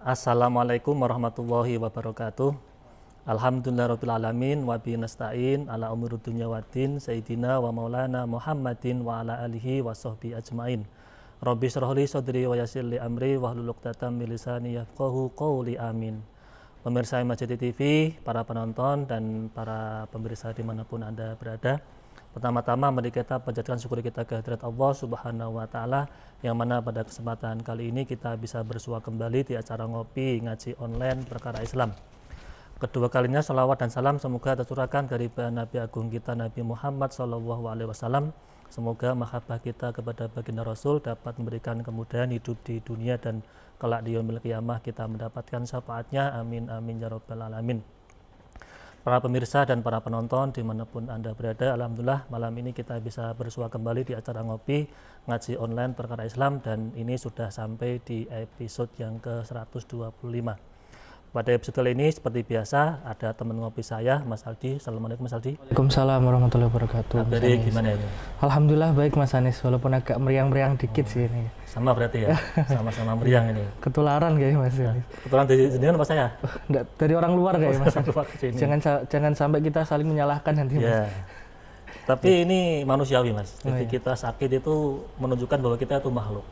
Assalamualaikum warahmatullahi wabarakatuh. Alhamdulillahirrabbilalamin wa bihi nasta'in ala umuri dunya waddin sayyidina wa maulana Muhammadin wa ala alihi wa sahbihi ajmain. Rabbi shrah li sadri wa yassir li amri wahlul 'uqdatam min lisani yafqahu qawli amin. Pemirsa Majid TV, para penonton dan para pemirsa dimanapun Anda berada, pertama-tama mari kita panjatkan syukur kita kehadirat Allah Subhanahu wa Ta'ala, yang mana pada kesempatan kali ini kita bisa bersua kembali di acara ngopi ngaji online perkara Islam. Kedua kalinya salawat dan salam semoga tercurahkan dari Nabi Agung kita Nabi Muhammad SAW. Semoga mahabbah kita kepada baginda Rasul dapat memberikan kemudahan hidup di dunia dan kelak di yaumil qiyamah kita mendapatkan syafaatnya. Amin amin ya rabbal alamin. Para pemirsa dan para penonton dimanapun Anda berada, alhamdulillah malam ini kita bisa bersua kembali di acara ngopi ngaji online perkara Islam, dan ini sudah sampai di episode yang ke-125. Pada episode kali ini seperti biasa ada teman ngopi saya, Mas Aldi. Assalamualaikum Mas Aldi. Waalaikumsalam warahmatullahi wabarakatuh. Kabarnya gimana ini? Alhamdulillah baik Mas Anis, walaupun agak meriang-meriang dikit sih ini. Sama berarti ya, sama-sama meriang ini. Ketularan kayaknya Mas Anis. Ketularan dari sendirian apa saya? Enggak, dari orang luar kayaknya Mas. Jangan sampai kita saling menyalahkan nanti Mas. Ya. Tapi ini manusiawi Mas. Jadi kita sakit itu menunjukkan bahwa kita itu makhluk.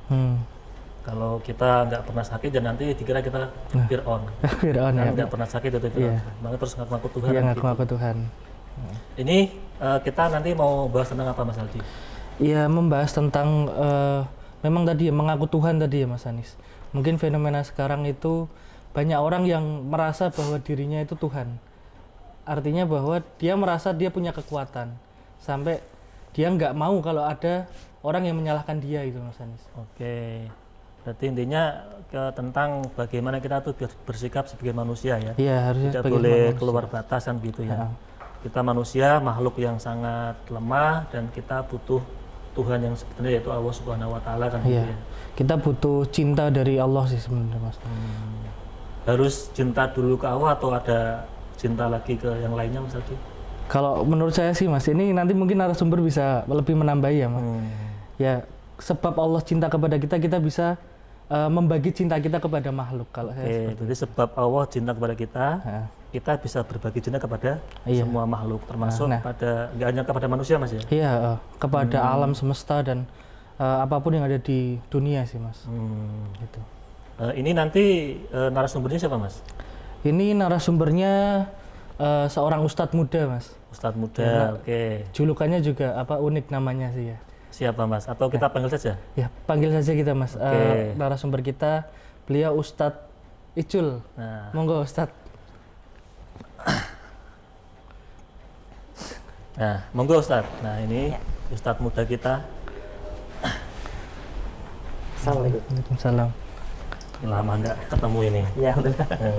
Kalau kita nggak pernah sakit dan nanti dikira kita Fir'aun. Fir'aun ya. Nggak pernah sakit itu Fir'aun. Makanya terus ngaku Tuhan. Iya, ngaku Tuhan. Ini kita nanti mau bahas tentang apa Mas Aldi? Iya, membahas tentang memang tadi ya, mengaku Tuhan tadi ya Mas Anis. Mungkin fenomena sekarang itu banyak orang yang merasa bahwa dirinya itu Tuhan. Artinya bahwa dia merasa dia punya kekuatan. Sampai dia nggak mau kalau ada orang yang menyalahkan dia itu Mas Anis. Oke. Berarti intinya tentang bagaimana kita tuh bersikap sebagai manusia ya. Iya, harusnya tidak boleh keluar batasan gitu ya. Kita manusia, makhluk yang sangat lemah, dan kita butuh Tuhan yang sebenarnya yaitu Allah Subhanahu wa Ta'ala kan gitu ya. Kita butuh cinta dari Allah sih sebenarnya Mas. Harus cinta dulu ke Allah atau ada cinta lagi ke yang lainnya Mas Aldi? Kalau menurut saya sih Mas, ini nanti mungkin narasumber bisa lebih menambahi ya Mas. Ya, sebab Allah cinta kepada kita, kita bisa membagi cinta kita kepada makhluk. Kalau saya jadi sebab Allah cinta kepada kita, kita bisa berbagi cinta kepada semua makhluk, termasuk pada nggak hanya kepada manusia Mas ya? Iya, kepada alam semesta dan apapun yang ada di dunia sih Mas. Gitu. Ini nanti narasumbernya siapa Mas? Ini narasumbernya seorang ustadz muda Mas. Ustadz muda, oke. Julukannya juga unik namanya sih ya. Siapa Mas? Atau kita panggil saja? Ya, panggil saja kita Mas. Narasumber kita, beliau Ustadz Icul. Monggo Ustadz. Nah, monggo Ustadz. Nah, ini Ustadz muda kita. Assalamualaikum. Waalaikumsalam. Lama enggak ketemu ini. Ya,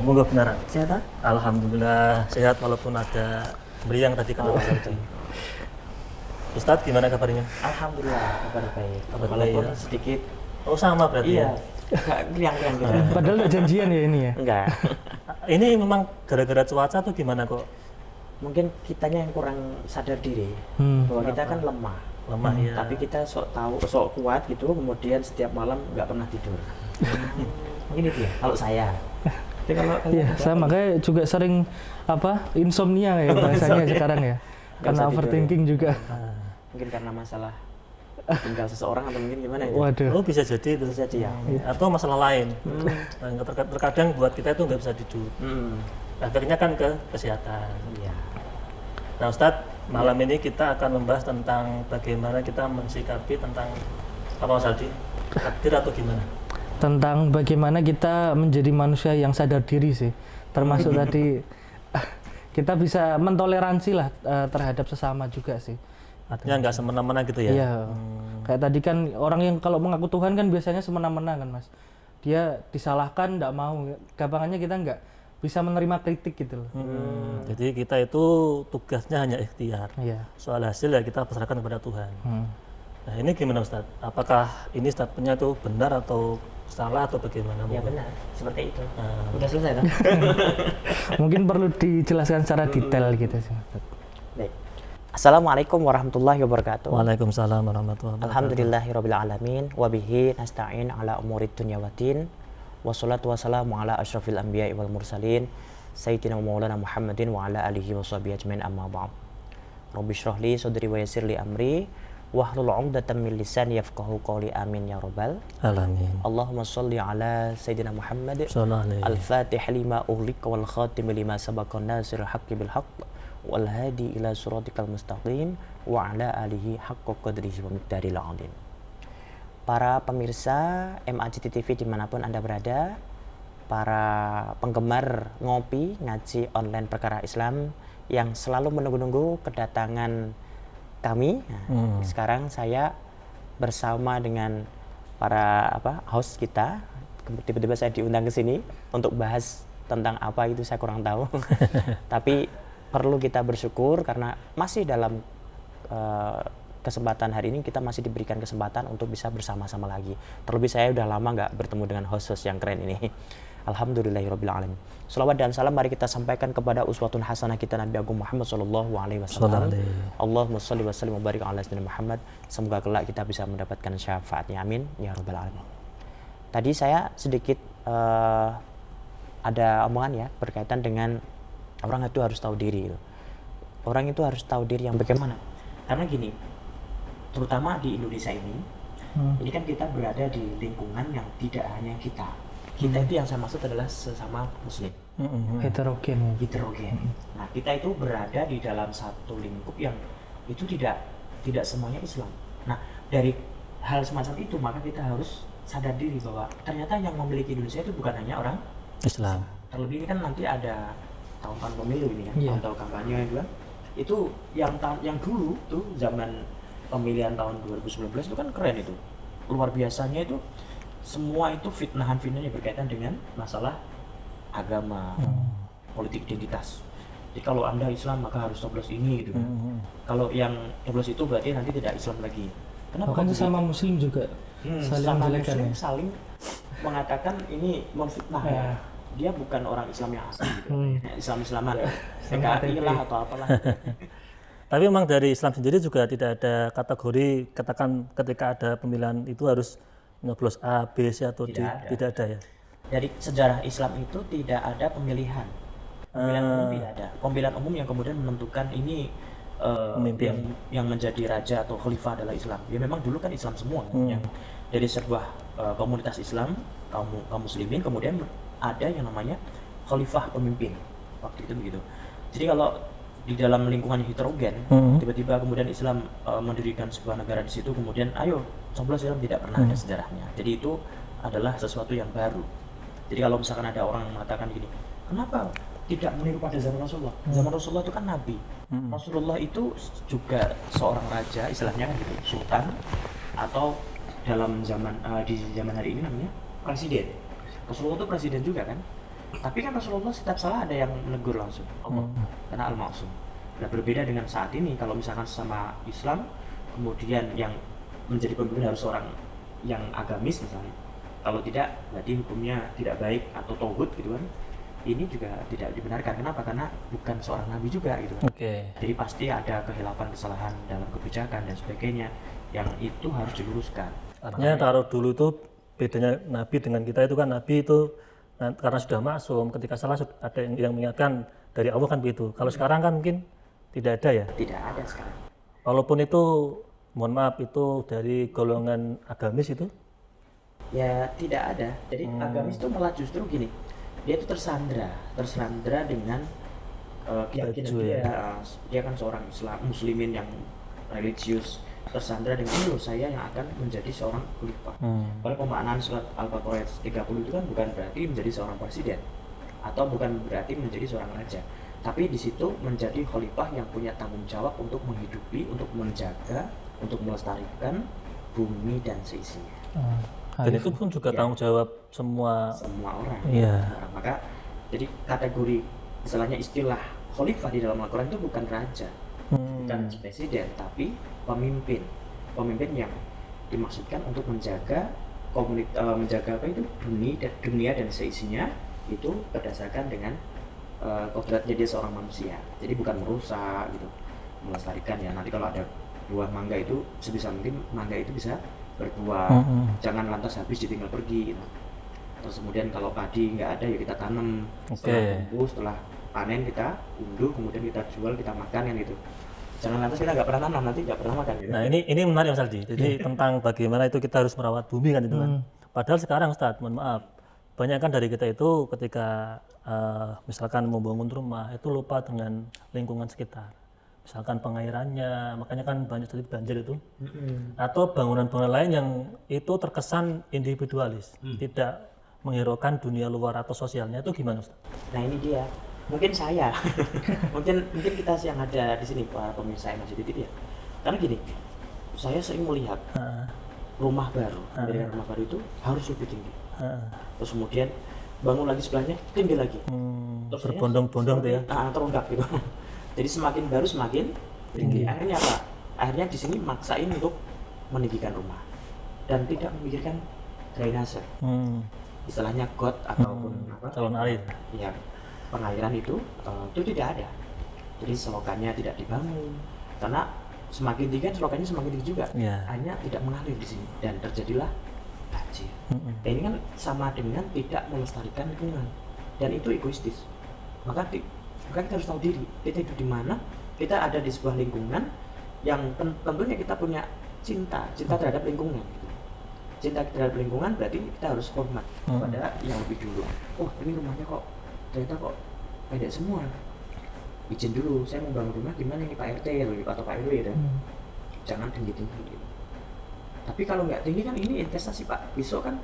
monggo beneran. Sehat? Alhamdulillah sehat, walaupun ada meriang tadi kalau tadi. Ustadz gimana kabarnya? Alhamdulillah kabar baik. Walaupun sedikit. Oh sama berarti ya? Riang-riang gitu. Padahal ada janjian ya ini ya? Enggak. Ini memang gara-gara cuaca tuh gimana kok? Mungkin kitanya yang kurang sadar diri bahwa kita kan lemah ya. Tapi kita sok kuat gitu, kemudian setiap malam nggak pernah tidur. Mungkin itu ya kalau saya. Iya, saya makanya juga sering insomnia ya bahasanya sekarang ya. Karena overthinking juga. Mungkin karena masalah tinggal seseorang atau mungkin gimana ya? Waduh. Oh bisa jadi itu. Bisa jadi ya. Atau masalah lain. Terkadang buat kita itu nggak bisa tidur. Akhirnya kan ke kesehatan. Iya. Nah Ustadz, malam ini kita akan membahas tentang bagaimana kita mensikapi tentang apa Mas Aldi? Takdir atau gimana? Tentang bagaimana kita menjadi manusia yang sadar diri sih. Termasuk tadi kita bisa mentoleransi lah terhadap sesama juga sih. Artinya nggak semena-mena gitu ya? Iya. Kayak tadi kan orang yang kalau mengaku Tuhan kan biasanya semena-mena kan Mas. Dia disalahkan nggak mau. Gampangannya kita nggak bisa menerima kritik gitu loh. Jadi kita itu tugasnya hanya ikhtiar. Iya. Soal hasil ya kita pasrahkan kepada Tuhan. Nah ini gimana Ustadz? Apakah ini statementnya itu benar atau salah atau bagaimana? Ya benar, seperti itu. Udah selesai kan? Mungkin perlu dijelaskan secara detail gitu sih. Baik. Assalamualaikum warahmatullahi wabarakatuh. Waalaikumsalam warahmatullahi wabarakatuh. Alhamdulillahirabbil alamin wa bihi nasta'in ala umurid dunya waddin. Wassalatu wassalamu ala asyrafil anbiya'i wal mursalin Sayyidina wa maulana Muhammadin wa ala alihi wa sahbihi ajmain amma ba'd. Rabbi shrah li sadri wa yassir li amri wahlul 'uqdatam min lisani yafqahu qawli amin ya rabbal Alamin. Allahumma shalli ala Sayyidina Muhammad Sallallahu alaihi. al-fatih lima ughliq wal khatim lima sabaqa nasirul haqqi bil haqq wal hadi ila siratikal mustaqim wa ala alihi haqqa qadrihi wa miqdaril 'azim. Para pemirsa MAJT TV dimanapun Anda berada, para penggemar ngopi ngaji online perkara Islam yang selalu menunggu-nunggu kedatangan kami. Nah, sekarang saya bersama dengan para host kita. Tiba-tiba saya diundang ke sini untuk bahas tentang apa itu saya kurang tahu. Tapi perlu kita bersyukur karena masih dalam kesempatan hari ini kita masih diberikan kesempatan untuk bisa bersama-sama lagi. Terlebih saya udah lama nggak bertemu dengan host-host yang keren ini. Alhamdulillahirabbil alamin. Shalawat dan salam mari kita sampaikan kepada uswatun hasanah kita Nabi Agung Muhammad sallallahu alaihi wasallam. Allahumma shalli wa sallim wa barik ala sayyidina Muhammad. Semoga kelak kita bisa mendapatkan syafaatnya, amin ya rabbal alamin. Tadi saya sedikit ada omongan ya berkaitan dengan orang itu harus tahu diri. Orang itu harus tahu diri yang bagaimana? Karena gini, terutama di Indonesia ini kan kita berada di lingkungan yang tidak hanya kita itu yang saya maksud adalah sesama muslim Heterogen. Nah, kita itu berada di dalam satu lingkup yang itu tidak semuanya Islam. Nah, dari hal semacam itu maka kita harus sadar diri bahwa ternyata yang memiliki Indonesia itu bukan hanya orang Islam. Terlebih ini kan nanti ada tahun-tahun pemilu ini kan, tahun kampanye itu kan. Itu yang dulu tuh zaman pemilihan tahun 2019 itu kan keren itu. Luar biasanya itu semua itu fitnahan-fitnahnya berkaitan dengan masalah agama, politik identitas. Jadi kalau Anda Islam maka harus coblos ini gitu kan. Kalau yang coblos itu berarti nanti tidak Islam lagi. Kenapa? Bahkan sesama muslim juga saling menjelekkan ya. Saling mengatakan ini memfitnah ya. Dia bukan orang Islam yang asli gitu. Islam-Islaman. PKI lah atau apalah. Tapi memang dari Islam sendiri juga tidak ada kategori katakan ketika ada pemilihan itu harus nyoblos A, B, C atau D, tidak ada ya. Dari sejarah Islam itu tidak ada pemilihan. Pemilihan umum tidak ada. Pemilihan umum yang kemudian menentukan ini pemimpin yang menjadi raja atau khalifah adalah Islam. Ya memang dulu kan Islam semua yang dari sebuah komunitas Islam kaum muslimin kemudian ada yang namanya khalifah pemimpin. Waktu itu begitu. Jadi kalau di dalam lingkungan heterogen, tiba-tiba kemudian Islam mendirikan sebuah negara di situ, kemudian ayo coblos Islam, tidak pernah ada sejarahnya. Jadi itu adalah sesuatu yang baru. Jadi kalau misalkan ada orang yang mengatakan gini, kenapa tidak meniru pada zaman Rasulullah? Zaman Rasulullah itu kan Nabi. Rasulullah itu juga seorang raja, istilahnya kan gitu, sultan, atau dalam zaman di zaman hari ini namanya presiden. Rasulullah itu presiden juga kan? Tapi kan Rasulullah setiap salah ada yang menegur langsung Allah, karena Al-Ma'sum. Nah, berbeda dengan saat ini kalau misalkan sama Islam kemudian yang menjadi pemimpin harus orang yang agamis misalnya, kalau tidak berarti hukumnya tidak baik atau tauhid gitu kan, ini juga tidak dibenarkan. Kenapa? Karena bukan seorang nabi juga gitu kan. Jadi pasti ada kehilafan, kesalahan dalam kebijakan dan sebagainya yang itu harus diluruskan. Artinya kalau dulu itu bedanya nabi dengan kita itu kan, nabi itu karena sudah maksum, ketika salah ada yang mengingatkan dari Allah kan begitu. Kalau sekarang kan mungkin tidak ada ya? Tidak ada sekarang. Walaupun itu, mohon maaf, itu dari golongan agamis itu? Ya tidak ada. Jadi agamis itu malah justru gini, dia itu tersandra dengan keyakinan dia kan seorang muslimin yang religius, tersandra dengan itu saya yang akan menjadi seorang khalifah. Pada pemaknaan surat Al-Baqarah 30 itu kan bukan berarti menjadi seorang presiden atau bukan berarti menjadi seorang raja, tapi di situ menjadi khalifah yang punya tanggung jawab untuk menghidupi, untuk menjaga, untuk melestarikan bumi dan seisinya. Dan itu pun juga tanggung jawab semua orang. Iya. Maka jadi kategori istilah khalifah di dalam Al-Quran itu bukan raja, bukan presiden, tapi pemimpin yang dimaksudkan untuk menjaga menjaga dunia dan seisinya itu berdasarkan dengan kodratnya dia seorang manusia. Jadi bukan merusak gitu, melestarikan ya. Nanti kalau ada buah mangga itu sebisa mungkin mangga itu bisa berbuah, jangan lantas habis ditinggal pergi gitu. Terus kemudian kalau padi nggak ada ya kita tanam. Oke. Setelah tumbuh, setelah panen kita unduh, kemudian kita jual, kita makan kan itu. Jangan lantas kita nggak pernah tanam, nanti nggak pernah makan gitu. Nah ini menarik Mas Aldi. Jadi tentang bagaimana itu kita harus merawat bumi kan itu kan. Padahal sekarang Ustadz, mohon maaf, banyak kan dari kita itu ketika misalkan membangun rumah itu lupa dengan lingkungan sekitar. Misalkan pengairannya, makanya kan banyak jadi banjir itu. Atau bangunan-bangunan lain yang itu terkesan individualis, tidak menghiraukan dunia luar atau sosialnya, itu gimana Ustadz? Nah ini dia, mungkin saya, mungkin kita yang ada di sini para pemirsa MNC TV ya. Karena gini, saya sering melihat rumah baru, dari rumah baru itu harus lebih tinggi. Terus kemudian bangun lagi sebelahnya tinggi lagi. Terus Berbondong-bondong tuh ya. Teronggak gitu. Jadi semakin baru semakin tinggi. Akhirnya apa? Akhirnya di sini maksain untuk meninggikan rumah dan tidak memikirkan drainase. Istilahnya got ataupun apa? Calon air. Ya, pengairan itu tidak ada. Jadi selokannya tidak dibangun karena semakin tinggi kan selokannya semakin tinggi juga. Yeah. Hanya tidak mengalir di sini dan terjadilah banjir. Dan ini kan sama dengan tidak melestarikan lingkungan dan itu egoistis. Maka kita harus tahu diri, kita hidup di mana, kita ada di sebuah lingkungan yang tentunya kita punya cinta terhadap lingkungan gitu. Cinta terhadap lingkungan berarti kita harus hormat kepada yang lebih dulu. Oh ini rumahnya kok ternyata kok pendek semua, izin dulu, saya mau bangun rumah gimana nih Pak RT atau Pak RW gitu. Jangan tinggi-tinggi gitu. Tapi kalau nggak tinggi kan ini investasi Pak, besok kan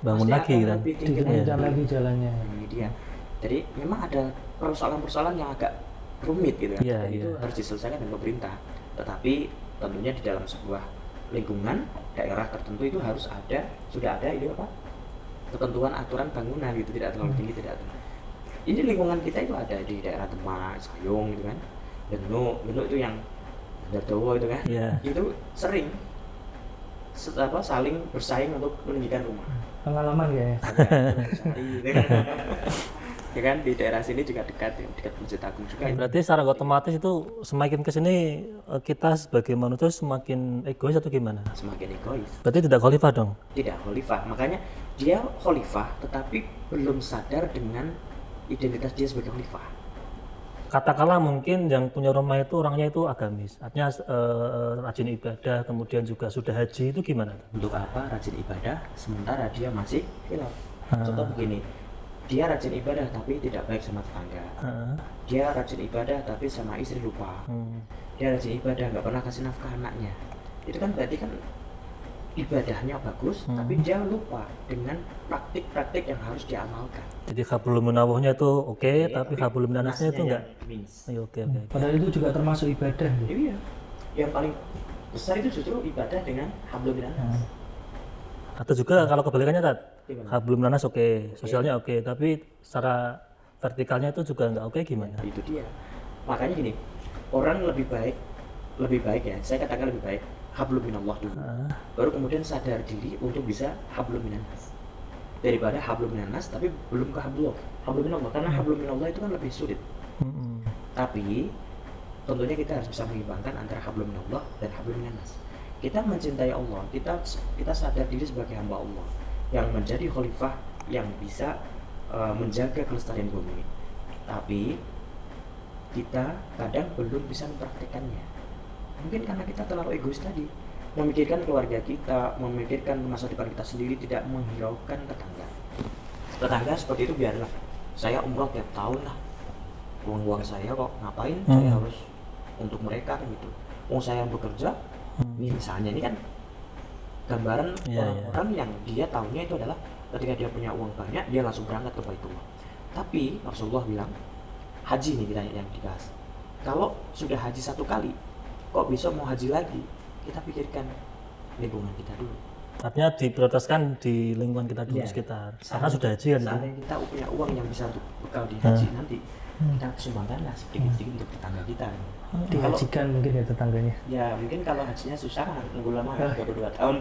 bangun pasti lagi akan kan. lebih tinggi Dikenalkan lagi jalannya. Ini dia. Jadi memang ada persoalan-persoalan yang agak rumit gitu kan. Iya, Dan itu iya. harus diselesaikan dengan pemerintah. Tetapi tentunya di dalam sebuah lingkungan daerah tertentu itu harus sudah ada ini apa? Ketentuan aturan bangunan gitu, tidak terlalu tinggi, tidak terlalu. Ini lingkungan kita itu ada di daerah Demak, Sayung gitu kan. Genuk itu yang Dardowo itu kan. Iya. Itu sering saling bersaing untuk meninggikan rumah. Pengalaman kayaknya. Ya kan di daerah sini juga dekat Masjid Agung juga. Berarti secara otomatis itu semakin kesini kita sebagai manusia semakin egois atau gimana? Semakin egois. Berarti tidak khalifah dong? Tidak khalifah. Makanya dia khalifah tetapi belum sadar dengan identitas dia sebagai khalifah. Katakanlah mungkin yang punya rumah itu orangnya itu agamis, artinya rajin ibadah, kemudian juga sudah haji, itu gimana? Untuk apa rajin ibadah sementara dia masih khilaf? Contoh begini, dia rajin ibadah tapi tidak baik sama tetangga. Dia rajin ibadah tapi sama istri lupa. Dia rajin ibadah nggak pernah kasih nafkah anaknya. Itu kan berarti kan ibadahnya bagus tapi dia lupa dengan praktik-praktik yang harus diamalkan. Jadi hablum minallahnya itu oke, tapi hablum minannasnya itu enggak. Oke. Padahal itu juga termasuk ibadah. Gitu. Iya. Yang paling besar itu justru ibadah dengan hablum minannas. Atau juga kalau kebalikannya Tat, Gimana? hablum minannas oke, sosialnya oke, tapi secara vertikalnya itu juga enggak oke gimana? Itu dia. Makanya gini, orang lebih baik ya, saya katakan lebih baik hablum minallah dulu. Baru kemudian sadar diri untuk bisa hablum minannas. Daripada hablum minannas tapi belum ke hablum minallah, karena hablum minallah itu kan lebih sulit. Tapi tentunya kita harus bisa mengimbangkan antara hablum minallah dan hablum minannas. Kita mencintai Allah, kita sadar diri sebagai hamba Allah yang menjadi khalifah yang bisa menjaga kelestarian bumi. Tapi kita kadang belum bisa mempraktekannya. Mungkin karena kita terlalu egois tadi, memikirkan keluarga kita, memikirkan masa depan kita sendiri, tidak menghiraukan tetangga. Tetangga seperti itu biarlah. Saya umroh tiap tahun lah. Uang saya kok ngapain? Saya harus untuk mereka kan gitu. Uang saya yang bekerja, ini misalnya ini kan gambaran orang-orang yang dia tahunya itu adalah ketika dia punya uang banyak, dia langsung berangkat ke Baitullah. Tapi Rasulullah bilang, haji nih kita yang dibahas. Kalau sudah haji satu kali, kok besok mau haji lagi? Kita pikirkan lingkungan kita dulu. Artinya diprioritaskan di lingkungan kita dulu sekitar. Karena sudah haji kan itu. Seandainya kita punya uang yang bisa untuk bekal di haji nanti, kita sumbangkanlah sedikit-sedikit untuk tetangga kita. Dihajikan mungkin ya tetangganya. Ya mungkin kalau hajinya susah nunggu lama 22 tahun,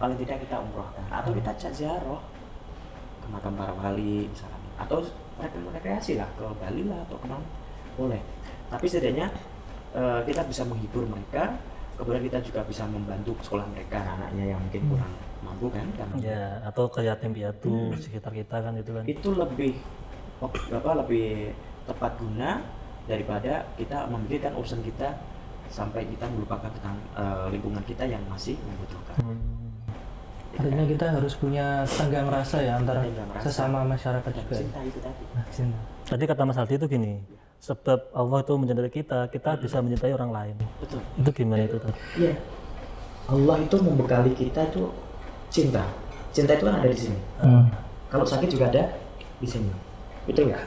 paling tidak kita umrohkan atau kita ziarah ke makam para wali misalnya, atau rekreasi lah ke Bali lah atau kemana boleh. Tapi setidaknya kita bisa menghibur mereka, kemudian kita juga bisa membantu sekolah mereka, anaknya yang mungkin kurang mampu kan, karena Ya, atau ke yatim piatu sekitar kita kan itu kan. itu lebih lebih tepat guna daripada kita memikirkan urusan kita sampai kita melupakan tentang lingkungan kita yang masih membutuhkan. Artinya kita harus punya tenggang rasa ya antara Tenggang rasa. sesama masyarakat Dan juga. cinta itu tadi. Nah, cinta. Tadi kata Mas Aldi itu gini, sebab Allah itu mencintai kita bisa mencintai orang lain. Betul. Itu gimana itu tadi? Iya. Allah itu membekali kita itu cinta. Cinta itu kan ada di sini. Kalau sakit juga ada di sini. Betul nggak?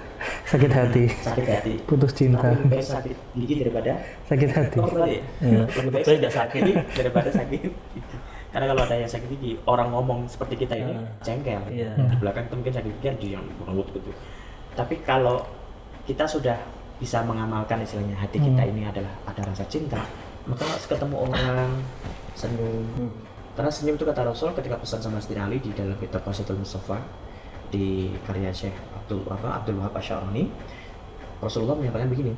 Sakit hati, Sakit hati. putus cinta, Tapi lebih baik sakit gigi daripada sakit hati. Iya, lebih baik nggak sakit gigi daripada sakit gigi. Karena kalau ada yang sakit gigi, orang ngomong seperti kita ini jengkel. Iya. Di belakang itu mungkin sakit gigi ada yang menurut gitu. Tapi kalau kita sudah bisa mengamalkan istilahnya hati kita ini adalah ada rasa cinta, maka ketemu orang senyum. Karena senyum itu kata Rasul ketika pesan sama Sayyidina Ali di dalam kitab Qasaidul Mustafa di karya Syekh Abdul Wahab Asy'arani, Rasulullah menyampaikan begini,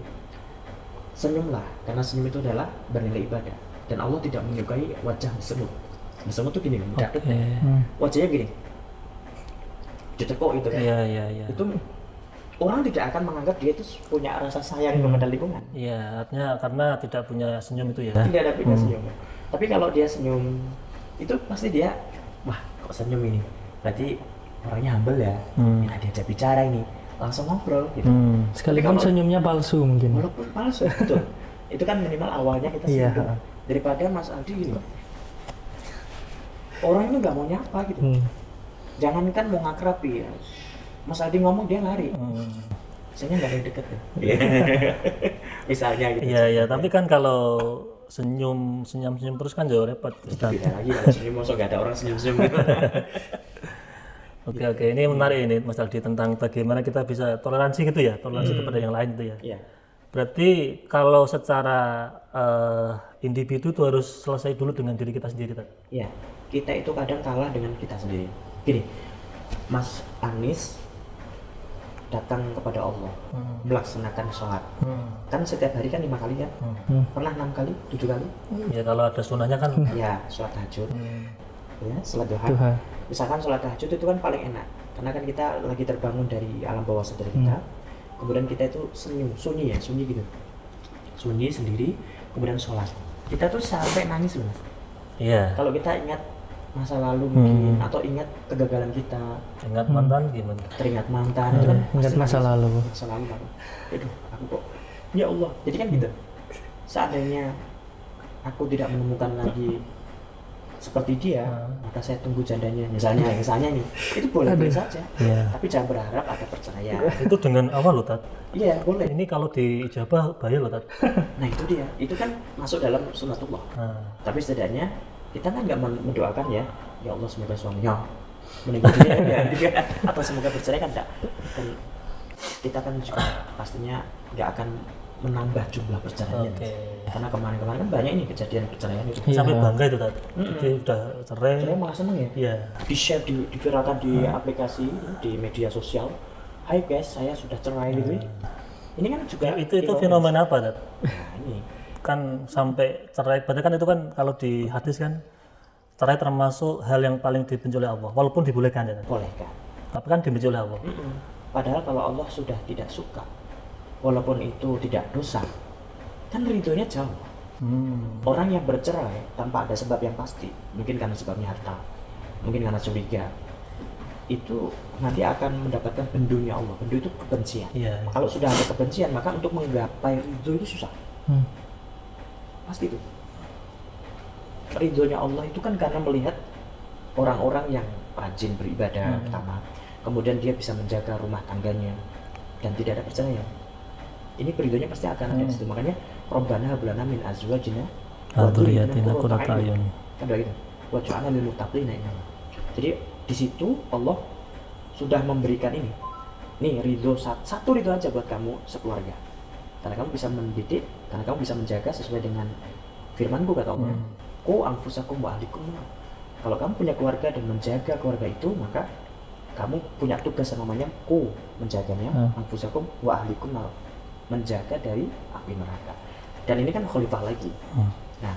senyumlah karena senyum itu adalah bernilai ibadah dan Allah tidak menyukai wajah semut. Semut itu gini, mencatat wajahnya gini, ditekuk itu kan. Iya. Itu orang tidak akan menganggap dia itu punya rasa sayang kepada lingkungan. Iya, artinya karena tidak punya senyum itu ya. Tidak ada punya senyum. Tapi kalau dia senyum, itu pasti dia, wah kok senyum ini, berarti orangnya humble ya. Enak diajak bicara ini, langsung ngobrol gitu. Sekalipun Kalau- senyumnya palsu mungkin. Walaupun palsu, betul. Itu kan minimal awalnya kita Iya. senyum. Daripada Mas Aldi gini, orang itu nggak mau nyapa gitu. Jangankan mau ngakrabi ya. Mas Aldi ngomong dia lari. Saya nggak ada yang deket tuh. Misalnya gitu. Iya, tapi kan kalau senyum terus kan jauh repot. Itu beda lagi kalau senyum, masa nggak ada orang senyum-senyum gitu. Oke, ini menarik ini Mas Aldi tentang bagaimana kita bisa toleransi gitu ya, toleransi kepada yang lain itu ya. Iya. Berarti kalau secara individu itu harus selesai dulu dengan diri kita sendiri Tad. Iya. Kita itu kadang kalah dengan kita sendiri. Gini, Mas Anies datang kepada Allah, melaksanakan sholat. Kan setiap hari kan 5 kali ya. Pernah 6 kali, 7 kali? Ya kalau ada sunahnya kan Ya, sholat tahajud. Ya, sholat duha. Duha. Misalkan sholat tahajud itu kan paling enak, karena kan kita lagi terbangun dari alam bawah sadar kita. Kemudian kita itu senyum, sunyi gitu. Sunyi sendiri, kemudian sholat. Kita tuh sampai nangis loh. Mas. iya. Kalau kita ingat masa lalu mungkin, atau ingat kegagalan kita, Ingat mantan gimana? teringat mantan, itu kan Ingat pasti masa nangis. lalu. Masa lalu aku, aduh, aku kok, ya Allah. Jadi kan gitu. Seandainya aku tidak menemukan lagi seperti dia, maka saya tunggu jandanya. Misalnya nih, itu boleh saja. Iya. Tapi jangan berharap ada perceraian. Itu dengan awal loh Tad. Iya, boleh. Ini kalau diijabah bahaya loh Tad. Nah itu dia, itu kan masuk dalam sunatullah. Nah, Tapi setidaknya kita kan nggak mendoakan ya Allah semoga suaminya meninggal dunia ya, gitu kan. Atau semoga bercerai kan enggak. Dan kita kan juga pastinya nggak akan menambah jumlah perceraian. Oke. Karena kemarin-kemarin kan banyak ini kejadian perceraian itu. Iya. sampai bangga itu Tad. Jadi udah cerai. Saya malah seneng ya. Iya. Di-share, diviralkan di aplikasi, di media sosial. Hai guys, saya sudah cerai gitu. Ini kan juga Itu fenomena apa Tad? Nah, ini Kan sampai cerai, berarti kan itu kan kalau di hadis kan cerai termasuk hal yang paling dibenci oleh Allah, walaupun dibolehkan ya Tad. bolehkan. Tapi kan dibenci oleh Allah. Padahal kalau Allah sudah tidak suka, walaupun itu tidak dosa, kan ridhonya jauh. Orang yang bercerai tanpa ada sebab yang pasti, mungkin karena sebabnya harta, mungkin karena curiga, itu nanti akan mendapatkan bendunya Allah. Bendu itu kebencian. Iya. Kalau sudah ada kebencian, maka untuk menggapai ridho itu susah. Pasti itu. Ridhonya Allah itu kan karena melihat orang-orang yang rajin beribadah pertama, kemudian dia bisa menjaga rumah tangganya dan tidak ada perceraian. Ini ridhonya pasti akan ada di situ. Makanya Rabbana hab lana min azwajina wa Dzurriyyatina dhurriyyatina qurrata qurrata a'yun. a'yun. Kan udah gitu. Wa ja'alna lil muttaqina imama. Jadi di situ Allah sudah memberikan ini. Nih ridho satu ridho aja buat kamu sekeluarga. Karena kamu bisa mendidik, karena kamu bisa menjaga sesuai dengan firman-Ku kata Allah. Ku anfusakum wa ahlikum nar. Kalau kamu punya keluarga dan menjaga keluarga itu, maka kamu punya tugas yang namanya ku menjaganya, anfusakum wa ahlikum nar. Menjaga dari api neraka. Dan ini kan khalifah lagi. Nah,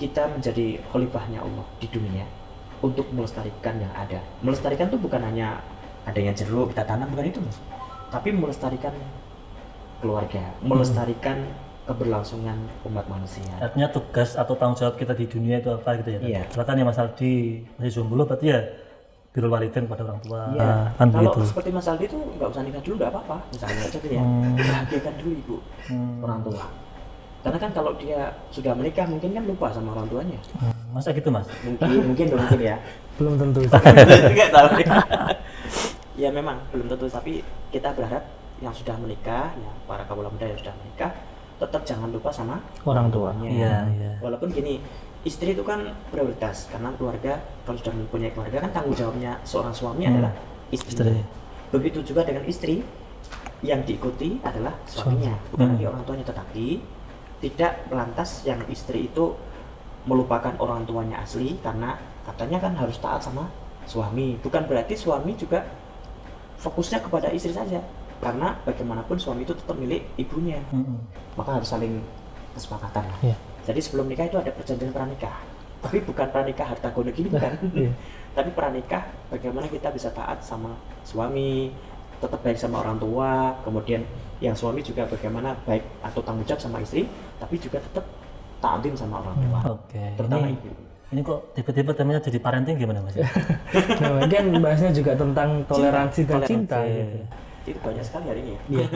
kita menjadi khalifahnya Allah di dunia. untuk melestarikan yang ada. Melestarikan tuh bukan hanya adanya jeruk kita tanam, bukan itu Mas, tapi melestarikan keluarga, melestarikan keberlangsungan umat manusia. Artinya tugas atau tanggung jawab kita di dunia itu apa gitu ya? Iya. Misalkan ya Mas Aldi masih jomblo berarti ya birrul walidain pada orang tua. Iya. Kan Kalau begitu. seperti Mas Aldi tuh nggak usah nikah dulu, nggak apa-apa, misalnya aja gitu ya. Bahagiakan dulu ibu orang tua. Karena kan kalau dia sudah menikah mungkin kan lupa sama orang tuanya. Masa gitu Mas? Mungkin ya. Belum tentu. Nggak tahu. Ya memang belum tentu, tapi kita berharap yang sudah menikah, ya para kaula muda yang sudah menikah, tetap jangan lupa sama Orang tua. tuanya. Iya, iya. Walaupun gini, istri itu kan prioritas, karena keluarga kalau sudah mempunyai keluarga kan tanggung jawabnya seorang suami adalah istri. Begitu juga dengan istri, yang diikuti adalah suaminya, bukan lagi orang tuanya. Tetapi tidak lantas yang istri itu melupakan orang tuanya asli, karena katanya kan harus taat sama suami. Bukan berarti suami juga fokusnya kepada istri saja, karena bagaimanapun suami itu tetap milik ibunya. Maka harus saling kesepakatan. Iya. Jadi sebelum nikah itu ada perjanjian pranikah, tapi bukan pranikah harta gono gini bukan. Tapi pranikah bagaimana kita bisa taat sama suami, tetap baik sama orang tua, kemudian yang suami juga bagaimana baik atau tanggung jawab sama istri, tapi juga tetap taatin sama orang tua. Oke. Terutama Ini, ibu. ini kok tiba-tiba temanya jadi parenting gimana Mas? Nah, kan bahasnya juga tentang toleransi dan Toleransi. cinta gitu. Itu banyak sekali hari ini ya.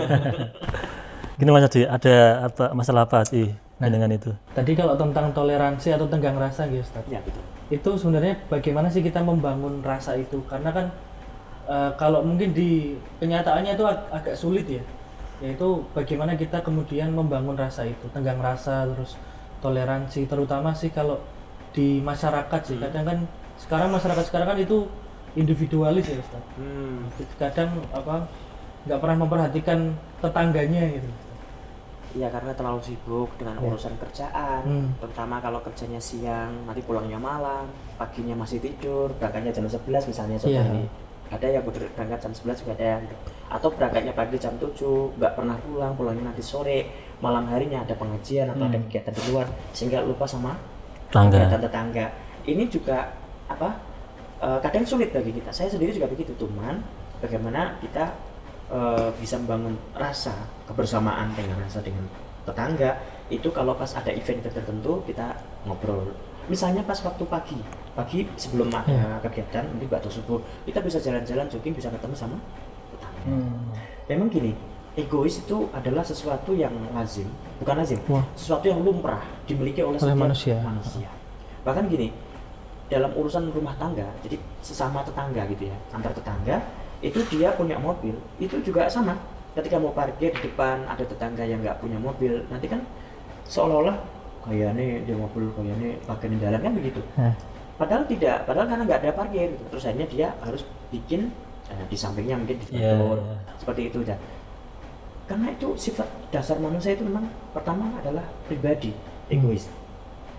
Gini Mas Aldi, ada apa masalah apa sih dengan itu? Tadi kalau tentang toleransi atau tenggang rasa gitu Ustaz. Ya betul. Itu sebenarnya bagaimana sih kita membangun rasa itu, karena kan kalau mungkin di kenyataannya itu agak sulit ya, yaitu bagaimana kita kemudian membangun rasa itu, tenggang rasa, terus toleransi, terutama sih kalau di masyarakat sih, kadang kan masyarakat sekarang kan itu individualis ya Ustaz. Kadang nggak pernah memperhatikan tetangganya gitu. Ya karena terlalu sibuk dengan urusan kerjaan, terutama kalau kerjanya siang, nanti pulangnya malam, paginya masih tidur, berangkatnya jam 11 misalnya seperti ini. Ada yang berangkat jam 11 juga ada yang, atau berangkatnya pagi jam 7, nggak pernah pulang, pulangnya nanti sore, malam harinya ada pengajian atau ada kegiatan di luar, sehingga lupa sama tetangga. Ini juga kadang sulit bagi kita. Saya sendiri juga begitu, teman. Bagaimana kita bisa membangun rasa kebersamaan dengan tetangga itu kalau pas ada event tertentu kita ngobrol. Misalnya pas waktu pagi sebelum ada kegiatan, mungkin waktu subuh kita bisa jalan-jalan jogging, bisa ketemu sama tetangga. Memang gini, egois itu adalah sesuatu yang sesuatu yang lumrah dimiliki oleh setiap manusia. Bahkan gini, dalam urusan rumah tangga, jadi sesama tetangga gitu ya, antar tetangga itu dia punya mobil, itu juga sama. Ketika mau parkir di depan ada tetangga yang nggak punya mobil, nanti kan seolah-olah kayaknya dia mobil, kayaknya parkir di jalan kan begitu. Padahal tidak, padahal karena nggak ada parkir gitu. Terus akhirnya dia harus bikin di sampingnya mungkin diatur seperti itu ya. Karena itu sifat dasar manusia itu memang pertama adalah pribadi, egois.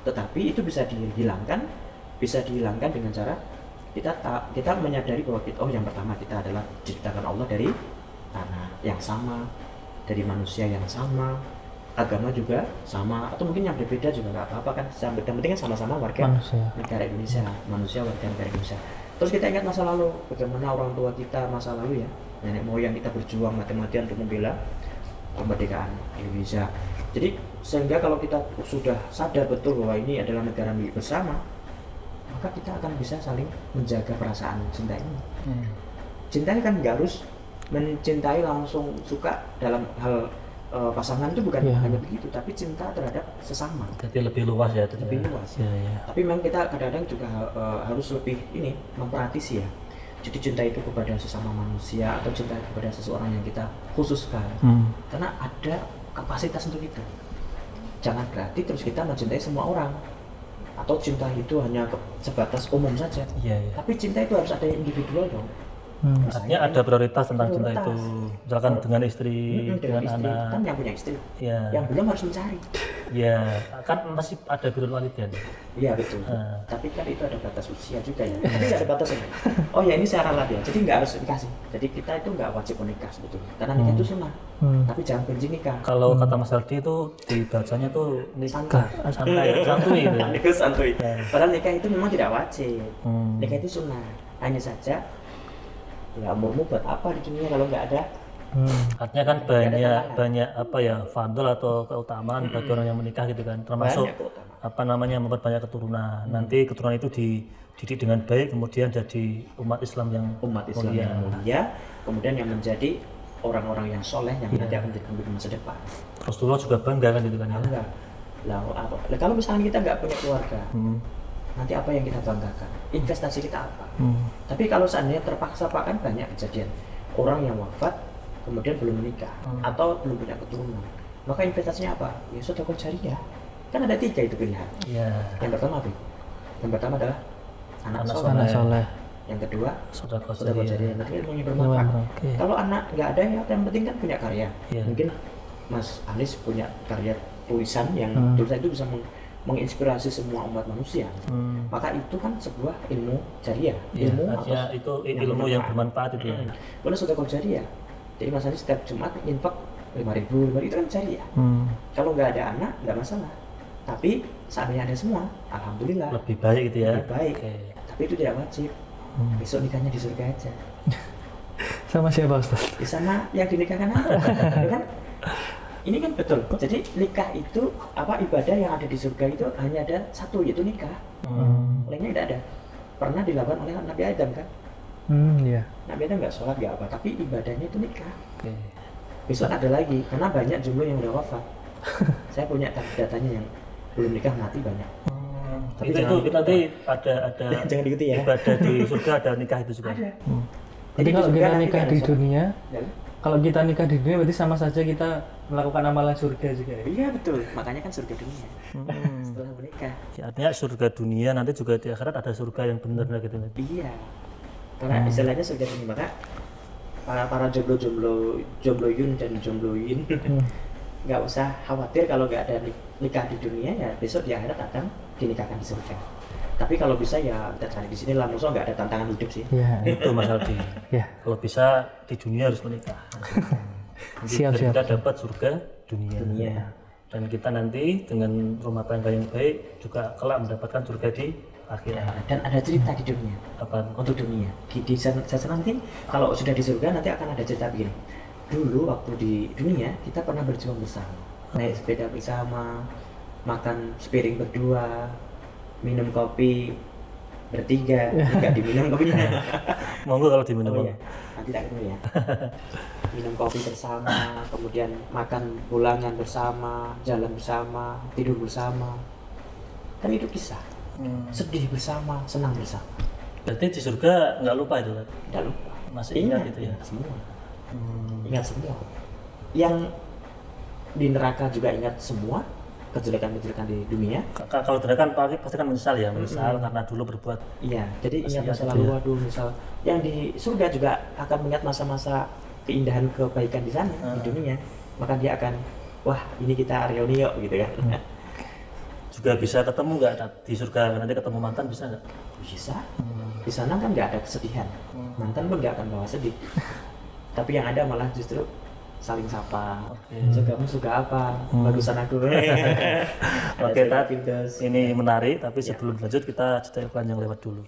Tetapi itu bisa dihilangkan dengan cara kita menyadari bahwa yang pertama kita adalah diciptakan Allah dari tanah yang sama, dari manusia yang sama, agama juga sama, atau mungkin yang berbeda juga nggak apa-apa kan. Yang penting kan sama-sama warga negara Indonesia, manusia warga negara Indonesia. Terus kita ingat masa lalu, bagaimana orang tua kita masa lalu ya, nenek moyang kita berjuang mati-matian untuk membela kemerdekaan Indonesia. Jadi sehingga kalau kita sudah sadar betul bahwa ini adalah negara milik bersama, maka kita akan bisa saling menjaga perasaan cinta ini. Cinta kan nggak harus mencintai langsung suka dalam hal pasangan itu bukan hanya begitu, tapi cinta terhadap sesama. Jadi lebih luas ya. Lebih luas. Ya. Tapi memang kita kadang-kadang juga harus lebih memperhati sih ya. Jadi cinta itu kepada sesama manusia atau cinta kepada seseorang yang kita khususkan. Karena ada kapasitas untuk itu. Jangan berarti terus kita mencintai semua orang. Atau cinta itu hanya sebatas umum saja. Tapi cinta itu harus ada yang individual dong. Artinya ada prioritas tentang cinta itu. Misalkan dengan istri, dengan istri. anak. Kan yang punya istri, Ya, yang belum harus mencari. ya kan masih ada birrul walidain. Iya betul. Tapi kan itu ada batas usia juga ya. Tapi nggak ada batasnya. Oh ya ini saya ralat ya. Jadi nggak harus dikasih. Jadi kita itu nggak wajib menikah sebetulnya. Karena nikah itu sunnah. Tapi jangan benci nikah. Kalau kata Mas Aldi itu dibacanya tuh nikah santai, santuy gitu. Itu santuy. Padahal nikah itu memang tidak wajib. Nikah itu sunnah. Hanya saja ya umurmu buat apa di dunia kalau nggak ada. Artinya kan banyak apa ya fadl atau keutamaan bagi orang yang menikah gitu kan, termasuk Banyak keutamaan. apa namanya memperbanyak keturunan. Nanti keturunan itu dididik dengan baik, kemudian jadi umat Islam yang Umat Islam yang mulia, kemudian yang menjadi orang-orang yang soleh yang nanti akan menjadi pemimpin masa depan. Rasulullah juga bangga kan gitu kan ya. Enggak. Lah apa? Lah, kalau misalnya kita nggak punya keluarga, nanti apa yang kita banggakan? Investasi kita apa? Tapi kalau seandainya terpaksa Pak, kan banyak kejadian orang yang wafat kemudian belum menikah atau belum punya keturunan, maka investasinya apa? Ya sedekah jariyah. Kan ada 3 itu pilihan. Iya. Yang pertama apa? Yang pertama adalah anak Anak soleh. Anak soleh. Yang kedua Sedekah sedekah jariyah. jariyah. Nanti ilmunya bermanfaat. Oke. Kalau anak nggak ada ya yang penting kan punya karya. Iya. Mungkin Mas Anies punya karya tulisan yang tulisan itu bisa menginspirasi semua umat manusia. Maka itu kan sebuah ilmu jariyah. Iya, Ilmu artinya atau itu ilmu yang bermanfaat itu ya. Karena sedekah jariyah. Jadi Mas Anies setiap Jumat infak 5.000 itu kan jariyah. Kalau nggak ada anak nggak masalah. Tapi seandainya ada semua, alhamdulillah Lebih baik gitu ya. lebih baik. Oke. Tapi itu tidak wajib. Besok nikahnya di surga aja. Sama siapa Ustaz? Di sana yang dinikahkan apa? Ya kan? Ini kan betul. Jadi nikah itu apa ibadah yang ada di surga itu hanya ada satu, yaitu nikah. Lainnya tidak ada. Pernah dilakukan oleh Nabi Adam kan? Iya. Nabi Adam nggak sholat nggak apa, tapi ibadahnya itu nikah. Oke. Besok ada lagi, karena banyak jumlah yang udah wafat. Saya punya datanya yang belum nikah mati banyak. Tapi itu nanti ada Jangan diikuti ya. ibadah di surga, ada nikah itu juga. Ada. Jadi kalau di surga kita nanti nikah ada di sholat. dunia, Ya. kalau kita nikah di dunia berarti sama saja kita melakukan amalan surga juga ya. Iya betul, makanya kan surga dunia. Setelah menikah. Ya, artinya surga dunia nanti juga di akhirat ada surga yang benar gitu. Iya. Karena istilahnya surga dunia, maka para jomblo-yun dan jombloin nggak usah khawatir kalau nggak ada nikah di dunia, ya besok di akhirat akan dinikahkan di surga. Tapi kalau bisa ya kita cari di sini lah, musuh nggak ada tantangan hidup sih. Iya. Itu Mas Aldi. Iya. Kalau bisa di dunia harus menikah. Nanti Siap, kita siap. dapat surga dunia. Dan kita nanti dengan rumah tangga yang baik juga kelak mendapatkan surga di akhirat. Dan ada cerita di dunia Apa? untuk dunia. Di sana nanti kalau sudah di surga nanti akan ada cerita begini. Dulu waktu di dunia kita pernah berjuang bersama, naik sepeda bersama, makan sepiring berdua, minum kopi bertiga, nggak diminum kopinya. Monggo kalau diminum. Oh iya, nanti tak ketemu ya. Minum kopi bersama, kemudian makan bulangan bersama, jalan bersama, tidur bersama. Kan itu kisah. Sedih bersama, senang bersama. Berarti di surga nggak lupa itu kan? Tidak lupa. Masih ingat itu ya? Ingat semua. Ingat semua. Yang di neraka juga ingat semua kejelekan-kejelekan di dunia. Kalau tidak kan pasti kan menyesal ya, menyesal karena dulu berbuat. Iya, jadi ingat Masih masa ingat lalu, itu ya. waduh misal. Yang di surga juga akan mengingat masa-masa keindahan kebaikan di sana, di dunia. Maka dia akan, wah ini kita reuni yuk gitu kan. Juga bisa ketemu nggak di surga, nanti ketemu mantan bisa nggak? Bisa. Di sana kan nggak ada kesedihan. Mantan pun nggak akan bawa sedih. Tapi yang ada malah justru saling sapa. Kamu suka apa? Bagusan aku. Oke, Tat. Ini menarik, tapi sebelum lanjut kita cerita iklan yang lewat dulu.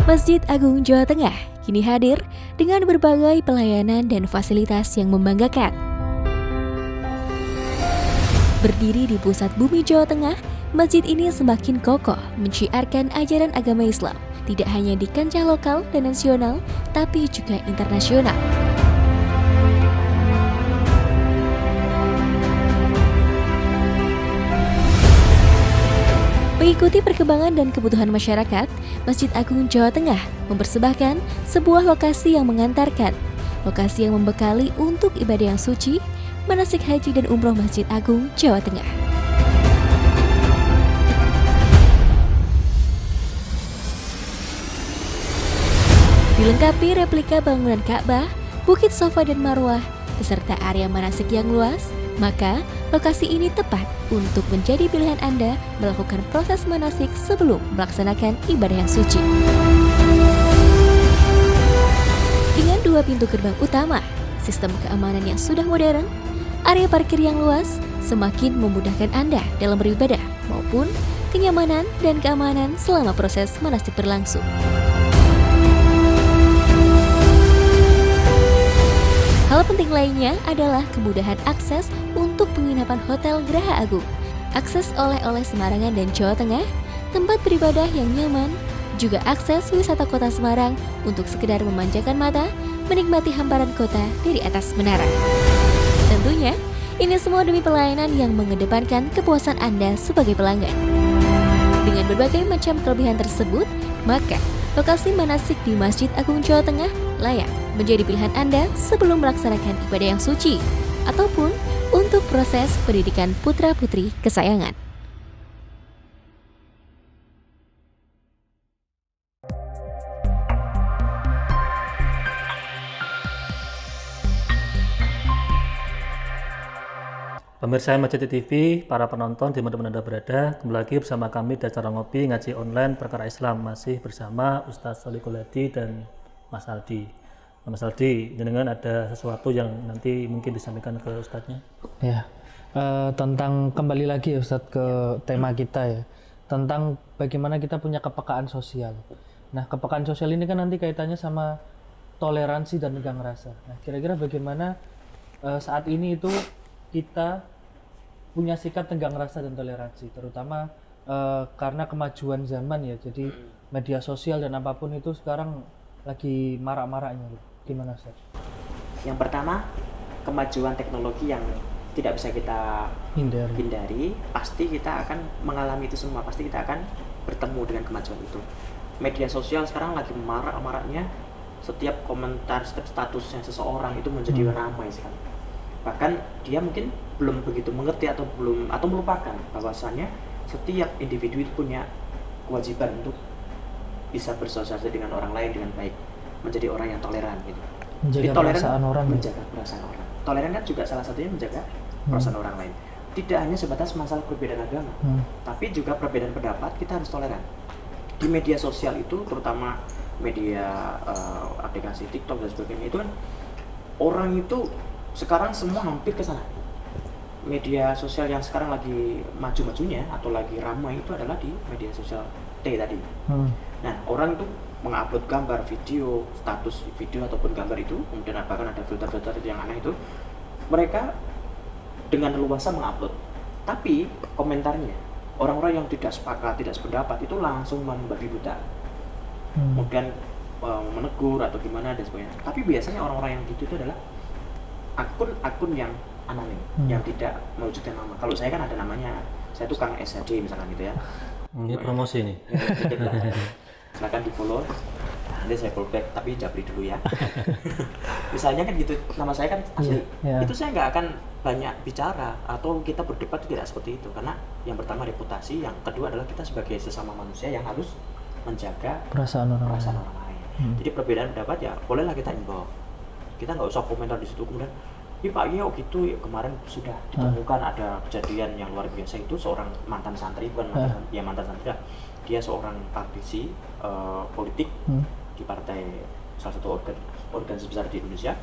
Masjid Agung Jawa Tengah kini hadir dengan berbagai pelayanan dan fasilitas yang membanggakan. Berdiri di pusat bumi Jawa Tengah, masjid ini semakin kokoh menciarkan ajaran agama Islam, tidak hanya di kancah lokal dan nasional, tapi juga internasional. Mengikuti perkembangan dan kebutuhan masyarakat, Masjid Agung Jawa Tengah mempersembahkan sebuah lokasi yang mengantarkan, lokasi yang membekali untuk ibadah yang suci, manasik haji dan umroh Masjid Agung Jawa Tengah. Dilengkapi replika bangunan Ka'bah, Bukit Safa dan Marwah, beserta area manasik yang luas, maka lokasi ini tepat untuk menjadi pilihan Anda melakukan proses manasik sebelum melaksanakan ibadah yang suci. Dengan 2 pintu gerbang utama, sistem keamanan yang sudah modern, area parkir yang luas semakin memudahkan Anda dalam beribadah maupun kenyamanan dan keamanan selama proses manasik berlangsung. Hal penting lainnya adalah kemudahan akses untuk penginapan Hotel Geraha Agung, akses oleh-oleh Semarangan dan Jawa Tengah, tempat beribadah yang nyaman, juga akses wisata kota Semarang untuk sekedar memanjakan mata, menikmati hamparan kota dari atas menara. Tentunya, ini semua demi pelayanan yang mengedepankan kepuasan Anda sebagai pelanggan. Dengan berbagai macam kelebihan tersebut, maka lokasi manasik di Masjid Agung Jawa Tengah layak menjadi pilihan Anda sebelum melaksanakan ibadah yang suci ataupun untuk proses pendidikan putra-putri kesayangan. Pemirsa Masjid TV, para penonton dimanapun Anda berada, kembali lagi bersama kami di acara ngopi ngaji online perkara Islam, masih bersama Ustadz Sholiqul Hadi dan Mas Aldi. Mas Aldi, jenengan ada sesuatu yang nanti mungkin disampaikan ke Ustadznya? Ya, tentang kembali lagi ya Ustadz ke tema kita ya, tentang bagaimana kita punya kepekaan sosial. Nah, kepekaan sosial ini kan nanti kaitannya sama toleransi dan tenggang rasa. Nah, kira-kira bagaimana saat ini itu kita punya sikap tenggang rasa dan toleransi, terutama karena kemajuan zaman ya, jadi media sosial dan apapun itu sekarang lagi marak-maraknya. Gimana Ustaz? Yang pertama, kemajuan teknologi yang tidak bisa kita hindari, pasti kita akan mengalami itu semua, pasti kita akan bertemu dengan kemajuan itu. Media sosial sekarang lagi marak-maraknya, setiap komentar, setiap statusnya seseorang itu menjadi ramai sekali. Bahkan dia mungkin belum begitu mengerti atau melupakan bahwasannya setiap individu itu punya kewajiban untuk bisa bersosialisasi dengan orang lain dengan baik, menjadi orang yang toleran gitu. Menjaga perasaan orang. Menjaga perasaan orang. Toleran kan juga salah satunya menjaga perasaan orang lain. Tidak hanya sebatas masalah perbedaan agama, tapi juga perbedaan pendapat kita harus toleran. Di media sosial itu, terutama media aplikasi TikTok dan sebagainya, itu kan orang itu sekarang semua hampir ke sana. Media sosial yang sekarang lagi maju-majunya atau lagi ramai itu adalah di media sosial T tadi. Nah, orang itu mengupload gambar, video, status video ataupun gambar itu, kemudian bahkan ada filter-filter itu yang aneh itu, mereka dengan leluasa mengupload. Tapi komentarnya, orang-orang yang tidak sepakat, tidak sependapat itu langsung membabi buta. Kemudian menegur atau gimana dan sebagainya. Tapi biasanya orang-orang yang gitu itu adalah akun yang anonim, yang tidak mewujudkan nama. Kalau saya kan ada namanya, saya tukang SHD misalkan gitu ya. Ini promosi nih. Ya, silakan di follow. Nanti saya follow back, tapi japri dulu ya. Misalnya kan gitu, nama saya kan asli. Itu saya nggak akan banyak bicara atau kita berdebat tidak seperti itu, karena yang pertama reputasi, yang kedua adalah kita sebagai sesama manusia yang harus menjaga perasaan orang lain. Jadi perbedaan pendapat ya bolehlah kita imbau. Kita nggak usah komentar di situ kemudian, "Ih Pak Iyo gitu." Kemarin sudah ditemukan ada kejadian yang luar biasa, itu seorang mantan santri, bukan mantan santri, dia seorang praktisi politik di partai, salah satu organisasi besar di Indonesia,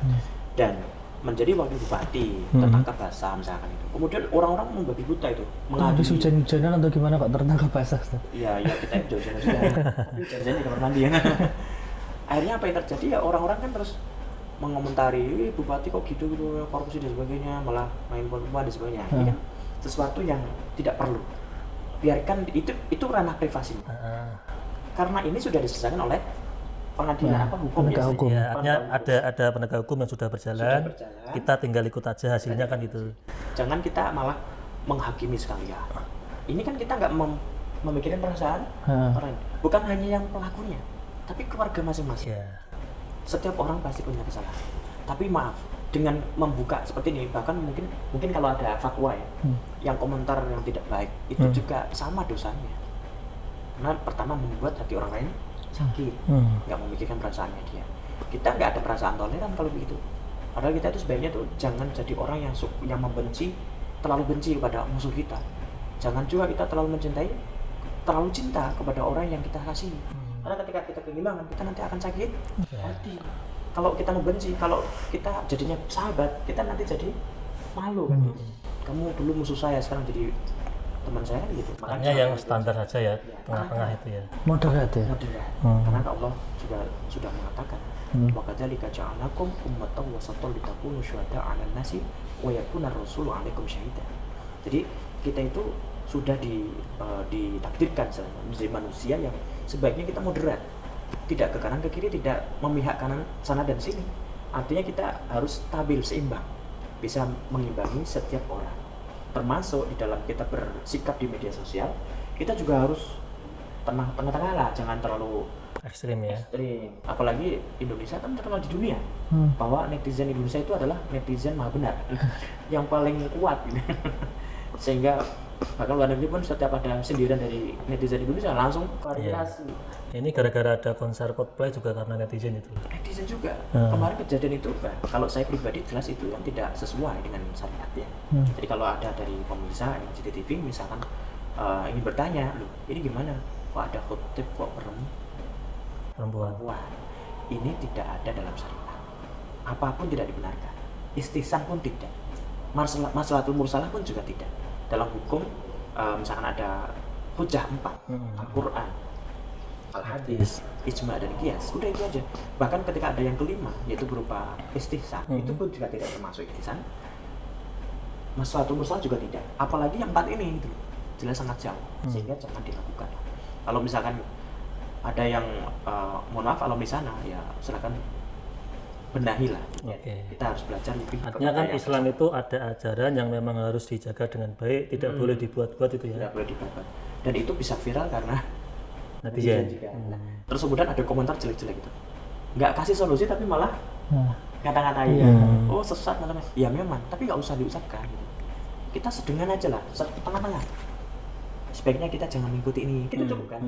dan menjadi wakil bupati, tertangkap basah misalkan itu. Kemudian orang-orang membabi buta itu, habis hujan-hujanan atau gimana Pak tertangkap basah? Iya, kita hujan-hujanan juga. Hujan-hujanan di kamar mandi ya. Akhirnya apa yang terjadi ya, orang-orang kan terus mengomentari, bupati kok gitu korupsi dan sebagainya, malah main perempuan dan sebagainya. Ini kan sesuatu yang tidak perlu. Biarkan itu ranah privasi. Karena ini sudah diselesaikan oleh pengadilan hukum ya. Artinya ada penegak hukum yang sudah berjalan. Kita tinggal ikut aja hasilnya kan gitu. Jangan kita malah menghakimi sekali ya. Ini kan kita nggak memikirkan perasaan orang, bukan hanya yang pelakunya, tapi keluarga masing-masing. Ya. Setiap orang pasti punya kesalahan. Tapi maaf, dengan membuka seperti ini, bahkan mungkin kalau ada fatwa ya, yang komentar yang tidak baik, itu juga sama dosanya. Karena pertama membuat hati orang lain sakit, nggak memikirkan perasaannya dia. Kita nggak ada perasaan toleran kalau begitu. Padahal kita itu sebaiknya tuh jangan jadi orang yang membenci, terlalu benci kepada musuh kita. Jangan juga kita terlalu cinta kepada orang yang kita kasihi. Karena ketika kita kehilangan, kita nanti akan sakit hati. Kalau kita membenci, kalau kita jadinya sahabat, kita nanti jadi malu. Kamu dulu musuh saya, sekarang jadi teman saya kan gitu. Makanya yang standar saja ya, tengah-tengah itu ya. Moderat ya. Moderat. Karena Allah juga sudah mengatakan, wa kadzalika ja'alnakum ummatan wasatan litakunu syuhada'a 'alan nasi wa yakuna rasulu 'alaikum syahida. Jadi kita itu sudah ditakdirkan menjadi manusia yang sebaiknya kita moderat, tidak ke kanan ke kiri, tidak memihak kanan sana dan sini. Artinya kita harus stabil, seimbang, bisa mengimbangi setiap orang. Termasuk di dalam kita bersikap di media sosial, kita juga harus tengah-tengah lah, jangan terlalu Ekstrim ya. ekstrim. Apalagi Indonesia kan terkenal di dunia bahwa netizen Indonesia itu adalah netizen maha benar, yang paling kuat. Sehingga bahkan luar negeri pun setiap ada sindiran dari netizen Indonesia langsung klarifikasi. Ini gara-gara ada konser Coldplay juga karena netizen itu. Netizen juga. Kemarin kejadian itu, kalau saya pribadi jelas itu yang tidak sesuai dengan syariat ya. Jadi kalau ada dari pemirsa NCTV misalkan ingin bertanya, loh ini gimana? Kok ada khotib kok perempuan? Ini tidak ada dalam syariat. Apapun tidak dibenarkan. Istihsan pun tidak. Maslahatul mursalah pun juga tidak. Dalam hukum misalkan ada hujah 4, Al-Quran, Al-Hadis, Ijma dan Qiyas, udah itu aja. Bahkan ketika ada yang kelima yaitu berupa istihsan, itu pun juga tidak termasuk istihsan. Maslahatul mursalah juga tidak. Apalagi yang 4 ini itu jelas sangat jauh, sehingga jangan dilakukan. Kalau misalkan ada yang mohon maaf alumni sana, ya silakan benahilah. Kita harus belajar lebih. Artinya kan Islam itu ada ajaran yang memang harus dijaga dengan baik, tidak boleh dibuat-buat itu ya. Tidak boleh dibuat. Dan itu bisa viral karena netizen juga. Terus kemudian ada komentar jelek-jelek gitu. Nggak kasih solusi tapi malah kata-katain. Oh sesat namanya. Ya memang, tapi nggak usah diucapkan. Gitu. Kita sedengan aja lah, tengah-tengah. Sebaiknya kita jangan mengikuti ini, kita cukup kan.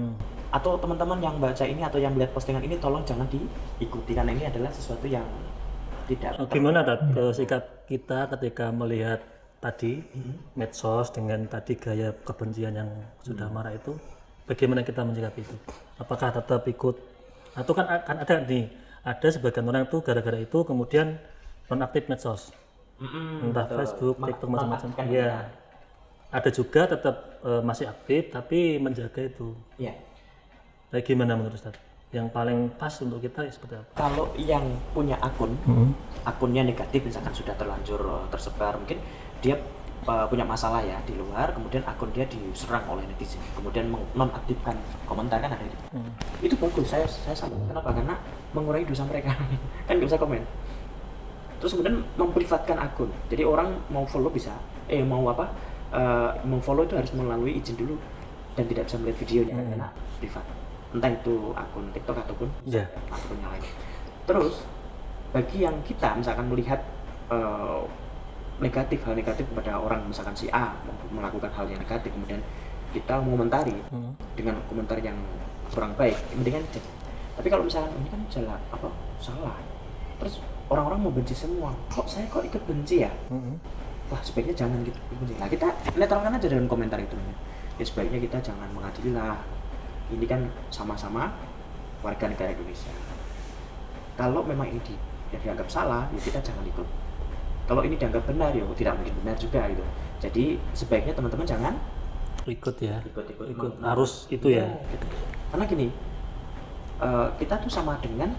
Atau teman-teman yang baca ini atau yang melihat postingan ini tolong jangan diikuti karena ini adalah sesuatu yang tidak. Gimana sikap kita ketika melihat tadi medsos dengan tadi gaya kebencian yang sudah marah itu, bagaimana kita menyikapi itu? Apakah tetap ikut atau kan ada sebagian orang itu gara-gara itu kemudian nonaktif medsos, entah Facebook, TikTok macam-macam. Iya. Ada juga tetap masih aktif tapi menjaga itu. Iya. Nah, gimana menurut Ustaz? Yang paling pas untuk kita seperti apa? Kalau yang punya akun, akunnya negatif misalkan sudah terlanjur tersebar, mungkin dia punya masalah ya di luar, kemudian akun dia diserang oleh netizen, kemudian menonaktifkan komentar kan ada itu. Itu bagus, saya salut. Kenapa? Karena mengurangi dosa mereka. Kan nggak bisa komen. Terus kemudian memprivatkan akun. Jadi orang mau follow bisa, mau follow itu harus melalui izin dulu dan tidak bisa melihat videonya karena privat. Entah itu akun TikTok ataupun akun yang lain. Terus bagi yang kita misalkan melihat hal negatif kepada orang, misalkan si A melakukan hal yang negatif, kemudian kita mengomentari dengan komentar yang kurang baik, mendingan cek. Tapi kalau misalkan ini kan salah, terus orang-orang mau benci semua, saya ikut benci ya? Wah sebaiknya jangan gitu benci. Nah kita netralkan aja dalam komentar itu. Ya sebaiknya kita jangan mengadili lah. Ini kan sama-sama warga negara Indonesia. Kalau memang ini yang dianggap salah, ya kita jangan ikut. Kalau ini dianggap benar, ya tidak mungkin benar juga gitu. Jadi sebaiknya teman-teman jangan ikut ya. Ikut. Harus itu ya. Gitu. Karena gini, kita tuh sama dengan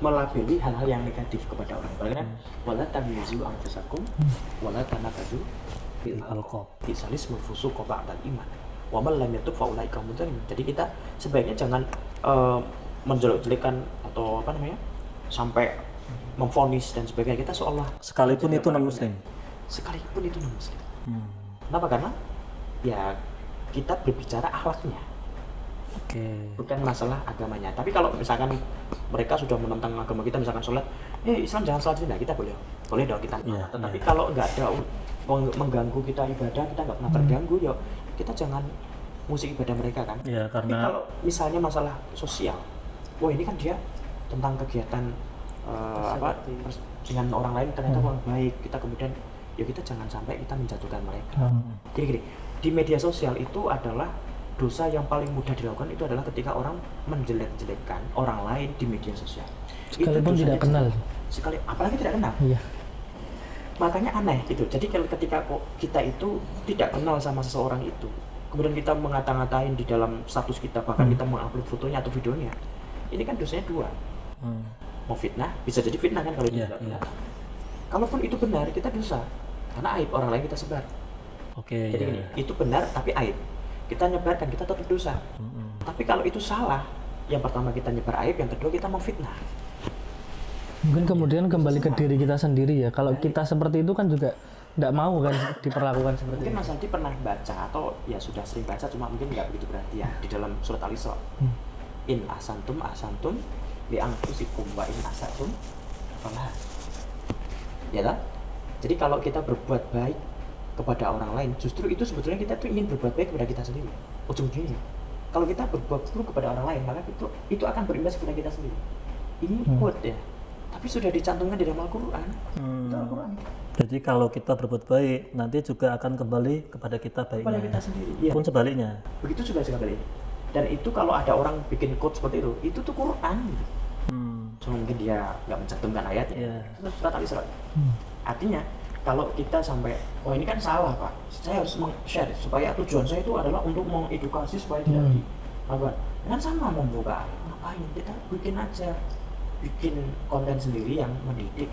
melabeli hal-hal yang negatif kepada orang. Bagaimana? Wala tamyizu anfusakum wala tanabadu bil alqab. Isalismul fusuq ba'dal iman. Wa man lam yatub fa ulaika humul zalimun. Jadi kita sebaiknya jangan menjelek-jelekan atau sampai memvonis dan sebagainya. Kita seolah sekalipun itu non muslim. Kenapa? Karena ya kita berbicara akhlaknya, Oke. bukan masalah agamanya. Tapi kalau misalkan mereka sudah menentang agama kita, misalkan sholat, Islam jangan sholat sini, nah kita boleh dong kita. Iya, Tetapi iya. kalau nggak ada mengganggu kita ibadah, kita nggak pernah terganggu, ya kita jangan musik ibadah mereka kan. Ya, Tapi karena kalau misalnya masalah sosial, wah ini kan dia tentang kegiatan dengan orang lain ternyata orang baik, kita kemudian ya kita jangan sampai kita menjatuhkan mereka. Gini, di media sosial itu adalah dosa yang paling mudah dilakukan itu adalah ketika orang menjelek-jelekkan orang lain di media sosial. Sekalipun Itu tidak dosanya kenal. apalagi tidak kenal. Iya. Makanya aneh gitu. Jadi ketika kok kita itu tidak kenal sama seseorang itu, kemudian kita ngata-ngatain di dalam status kita, bahkan kita mengupload fotonya atau videonya, ini kan dosanya dua. Mau fitnah, bisa jadi fitnah kan kalau itu Iya, tidak iya. benar. Kalaupun itu benar, kita dosa karena aib orang lain kita sebar. Oke, Jadi ya, gini, ya. itu benar tapi aib kita nyebarkan, kita tetap dosa. Tapi kalau itu salah, yang pertama kita nyebar aib, yang kedua kita mau fitnah. Mungkin kemudian kembali ke diri kita sendiri ya. Kalau kita seperti itu kan juga tidak mau kan diperlakukan seperti Mungkin itu. Mas Andi pernah baca atau ya sudah sering baca, cuma mungkin nggak begitu perhatian di dalam surat Al-Isra. In ahsantum li anfusikum wa in asatum falaha. Ya kan? Jadi kalau kita berbuat baik kepada orang lain, justru itu sebetulnya kita tuh ingin berbuat baik kepada kita sendiri. Ujung-ujungnya, kalau kita berbuat buruk kepada orang lain, maka itu akan berimbas kepada kita sendiri. Ini quote ya, tapi sudah dicantumkan di dalam Al-Quran. Itu Al-Quran. Jadi kalau kita berbuat baik, nanti juga akan kembali kepada kita Kepada baiknya. kita sendiri. Iya. Pun sebaliknya. Begitu juga sebaliknya. Dan itu kalau ada orang bikin quote seperti itu tuh Quran. Gitu. Cuma mungkin dia nggak mencantumkan ayatnya. Iya. Itu surat Al-Isra. Artinya kalau kita sampai, oh ini kan salah Pak, saya harus meng-share supaya tujuan saya itu adalah untuk mengedukasi supaya tidak dilakukan. Kan sama membuka, ngapain? Kita bikin aja, bikin konten sendiri yang mendidik.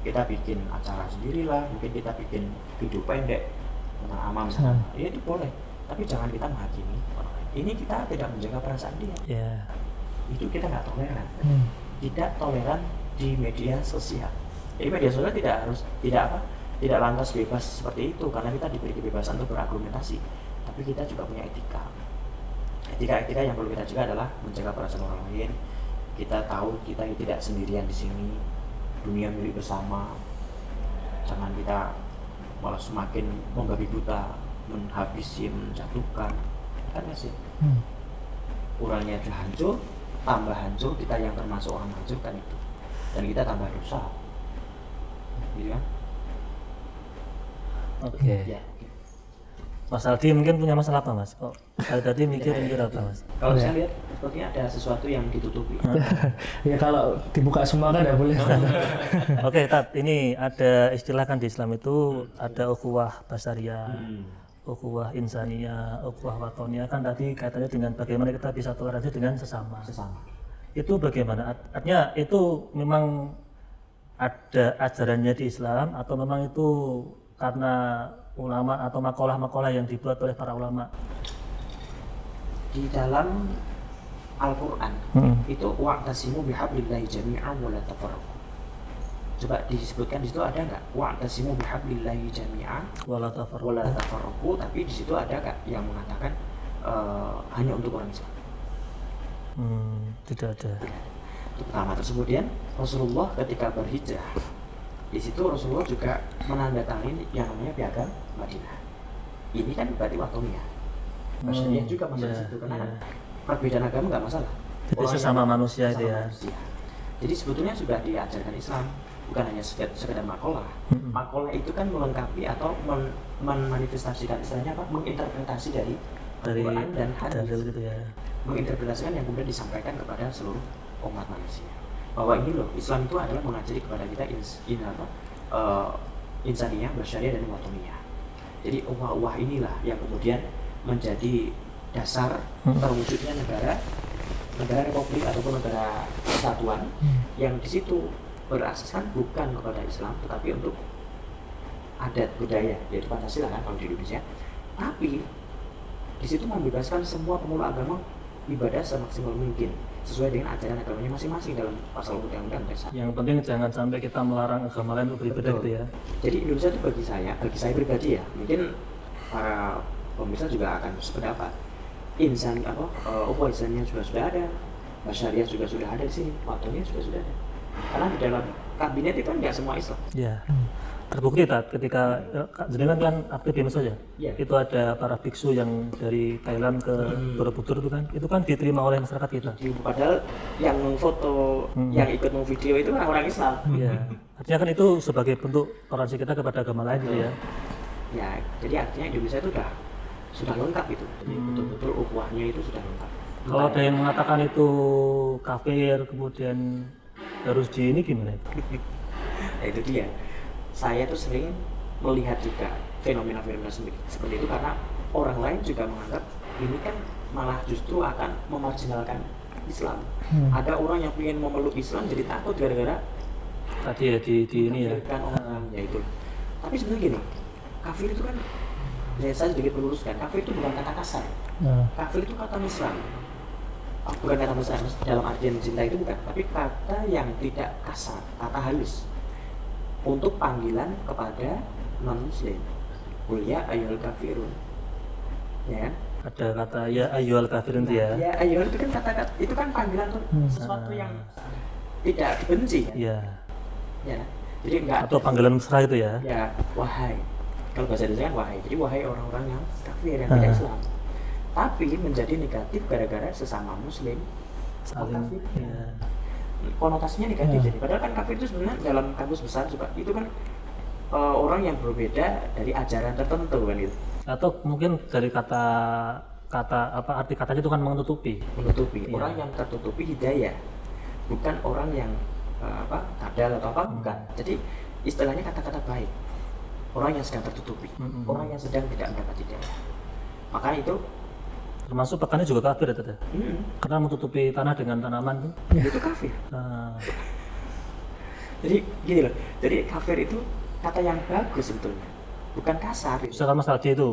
Kita bikin acara sendirilah, mungkin kita bikin video pendek tentang amal misalnya. Ya itu boleh, tapi jangan kita menghakimi orang lain. Ini kita tidak menjaga perasaan dia. Ya. Itu kita nggak toleran. Tidak toleran di media sosial. Jadi media sosial tidak lantas bebas seperti itu, karena kita diberi kebebasan untuk berargumentasi, tapi kita juga punya etika yang perlu kita jaga adalah menjaga perasaan orang lain. Kita tahu kita tidak sendirian di sini, dunia milik bersama. Jangan kita malah semakin membabi buta, menghabisi, menjatuhkan, kan masih uralnya sudah hancur, tambah hancur kita yang termasuk orang hancur kan itu, dan kita tambah dosa. Gitu kan? Oke. Ya. Mas Aldi mungkin punya masalah apa Mas? Kok tadi mikir apa Mas? Kalau saya lihat sepertinya ada sesuatu yang ditutupi. Ya kalau dibuka semua kan tidak boleh. Oke, Tat, ini ada istilah kan di Islam itu ada ukhuwah basariyah, ukhuwah insaniyah, ukhuwah watoniyah, kan tadi kaitannya dengan bagaimana kita bisa toleransi dengan sesama. Itu bagaimana? Artinya itu memang ada ajarannya di Islam atau memang itu karena ulama atau makalah-makalah yang dibuat oleh para ulama? Di dalam Al-Quran itu wa'tasimu bihablillahi jami'an wa la tafarraqu. Coba disebutkan di situ ada nggak wa'tasimu bihablillahi jami'an Wala wa la tafarraqu, tapi di situ ada nggak yang mengatakan hanya untuk orang Islam? Tidak ada. Itu pertama. Terus kemudian Rasulullah ketika berhijrah, di situ Rasulullah juga menandatangani yang namanya piagam Madinah. Ini kan berarti watoniyah. Maksudnya juga masuk di situ karena perbedaan agama nggak masalah. Jadi sesama manusia itu ya. Jadi sebetulnya sudah diajarkan Islam, bukan hanya sekedar makalah. Makalah itu kan melengkapi atau memanifestasikan, istilahnya apa? Menginterpretasi dari Al-Quran dan hadis. gitu ya. Menginterpretasikan yang kemudian disampaikan kepada seluruh umat manusia. Bahwa ini loh, Islam itu adalah mengajari kepada kita insaniyah, bersyariah dan watoniyah. Jadi uwah-uwah inilah yang kemudian menjadi dasar terwujudnya negara republik ataupun negara kesatuan yang di situ berasaskan bukan kepada Islam tetapi untuk adat budaya, yaitu Pancasila kan kalau di Indonesia. Tapi di situ membebaskan semua pemeluk agama ibadah semaksimal mungkin sesuai dengan ajaran agamanya masing-masing dalam pasal undang-undang dasar. Yang penting jangan sampai kita melarang agama lain untuk beribadah gitu ya. Jadi Indonesia itu bagi saya pribadi ya, mungkin para pemirsa juga akan sependapat. Insan apa insannya juga sudah ada, Basyariah juga sudah ada di sini, waktunya juga sudah ada. Karena di dalam kabinet itu kan nggak semua Islam. Ya. Terbukti ketika jenengan kan aktif di medsos ya. Iya. Itu ada para biksu yang dari Thailand ke Borobudur itu kan diterima oleh masyarakat kita. Padahal yang foto, yang ikut video itu orang-orang Islam. Iya. Artinya kan itu sebagai bentuk toleransi kita kepada agama lain gitu ya. Ya, jadi artinya Indonesia itu sudah lengkap itu. Jadi betul-betul ukhuwahnya itu sudah lengkap. Kalau ada yang mengatakan itu kafir kemudian harus ini gimana? Nah, itu dia. Saya tuh sering melihat juga fenomena-fenomena seperti itu karena orang lain juga menganggap ini kan malah justru akan memarginalkan Islam. Ada orang yang ingin memeluk Islam jadi takut gara-gara Tadi ya di ini ya. orang ya itu. Tapi sebenarnya gini, kafir itu kan, ya saya sedikit meluruskan, kafir itu bukan kata kasar. Kafir itu kata mesra. Bukan kata mesra dalam artian cinta itu bukan, tapi kata yang tidak kasar, kata halus untuk panggilan kepada non-muslim. Qul ya ayyuhal kafirun. Ya kan? Ada kata ya ayyuhal kafirun itu ya. Ya ayyuhal itu kan kata-kata, itu kan panggilan untuk sesuatu yang tidak dibenci kan? Iya. Ya kan? Jadi enggak Atau panggilan mesra itu ya. ya wahai. Kalau bahasa Indonesia kan wahai. Jadi wahai orang-orang yang kafir yang tidak Islam. Tapi menjadi negatif gara-gara sesama muslim Saling. kafir. Ya. Konotasinya negatif jadi. Padahal kan kafir itu sebenarnya dalam kamus besar juga itu kan orang yang berbeda dari ajaran tertentu kan gitu. Atau mungkin dari kata apa arti katanya itu kan menutupi. Menutupi. Iya. Orang yang tertutupi hidayah. Bukan orang yang kadal atau apa bukan. Jadi istilahnya kata-kata baik. Orang yang sedang tertutupi. Orang yang sedang tidak mendapat hidayah. Maka itu Termasuk petani juga kafir ya Tete? Karena menutupi tanah dengan tanaman tuh. itu kafir. Jadi gini loh. Jadi kafir itu kata yang bagus sebetulnya. Bukan kasar. Misalkan Mas Aldi itu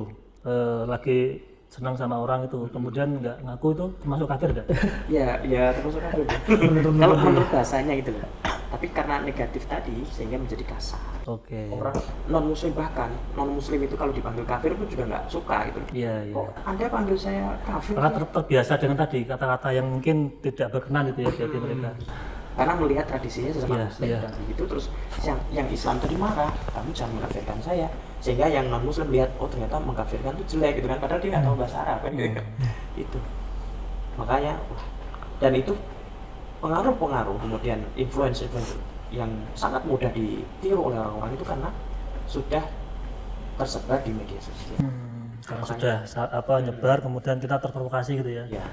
lagi senang sama orang itu, kemudian nggak ngaku itu termasuk kafir nggak? Ya termasuk kafir. Kalau menurut bahasanya gitu loh. Tapi karena negatif tadi sehingga menjadi kasar. Oke. Orang non muslim bahkan non muslim itu kalau dipanggil kafir pun juga nggak suka gitu. Iya. Kok Anda panggil saya kafir? Karena terbiasa dengan tadi kata-kata yang mungkin tidak berkenan itu ya bagi mereka. Karena melihat tradisinya sesama Iya, muslim iya. dan begitu terus yang Islam tadi marah, kamu jangan mengkafirkan saya. Sehingga yang non muslim lihat oh ternyata mengkafirkan itu jelek gitu kan padahal dia nggak tahu bahasa Arab kan gitu. Itu. Makanya dan itu pengaruh kemudian influencer yang sangat mudah ditiru oleh orang-orang itu karena sudah tersebar di media sosial. Karena sudah nyebar kemudian kita terprovokasi gitu ya. Ya.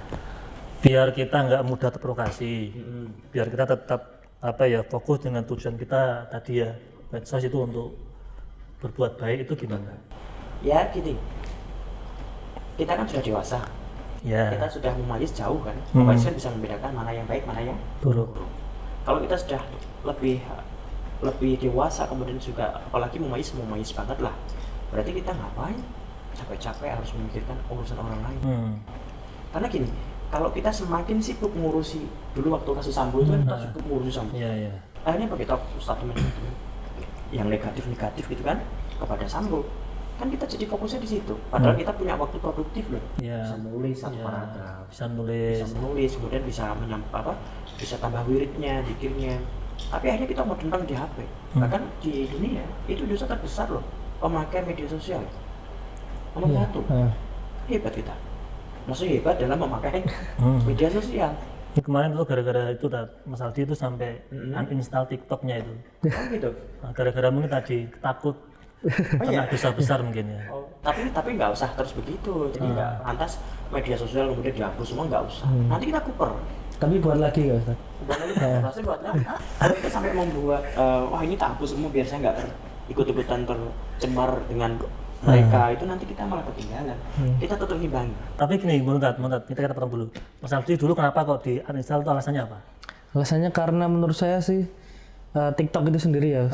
Biar kita nggak mudah terprovokasi, biar kita tetap fokus dengan tujuan kita tadi ya, medsos itu untuk berbuat baik itu gimana? Ya gini, kita kan sudah dewasa, Ya. kita sudah memayis jauh kan, memayis kan bisa membedakan mana yang baik mana yang Buruk. Kalau kita sudah lebih dewasa kemudian juga apalagi memayis banget lah, berarti kita ngapain capek-capek harus memikirkan urusan orang lain. Karena gini, kalau kita semakin sibuk ngurusi dulu waktu kasus Sambo itu kan kita sibuk ngurusi Sambo. Iya. Akhirnya pakai statement yang negatif gitu kan kepada Sambo. Kan kita jadi fokusnya di situ. Padahal kita punya waktu produktif loh. Iya. Bisa nulis satu paragraf, Bisa nulis. kemudian bisa bisa tambah wiridnya, zikirnya. Tapi akhirnya kita mau tentang di HP. Bahkan di dunia itu dosa terbesar loh, pemakai media sosial. Nomor satu. Hebat kita. Maksudnya hebat dalam memakai media sosial. Ini kemarin tuh gara-gara itu Mas Aldi itu sampai uninstall TikToknya itu. Oh gitu. Nah, gara-gara mungkin tadi takut karena dosa besar mungkin ya. Oh, tapi nggak usah terus begitu. Jadi nggak lantas media sosial kemudian dihapus semua nggak usah. Nanti kita kuper. Tapi buat lagi nggak Ustaz? Buat lagi pasti buat lagi. Kalau kita sampai membuat wah ini tak hapus semua biar saya nggak ikut-ikutan tercemar dengan mereka itu nanti kita malah ketinggalan. Kita tetap imbangi. Tapi gini, Muntat, kita potong dulu. Mas Aldi dulu kenapa kok di uninstall itu alasannya apa? Alasannya karena menurut saya sih TikTok itu sendiri ya.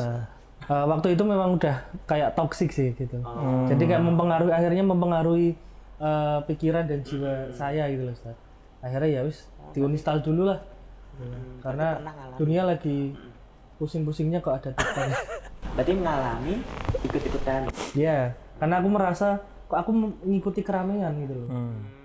Waktu itu memang udah kayak toksik sih gitu. Jadi kayak akhirnya mempengaruhi pikiran dan jiwa saya gitu loh Ustaz. Akhirnya ya wis diuninstall dulu lah. Karena dunia lagi pusing-pusingnya kok ada TikTok. Berarti mengalami ikut-ikutan. Ya, karena aku merasa kok aku mengikuti keramaian gitu loh.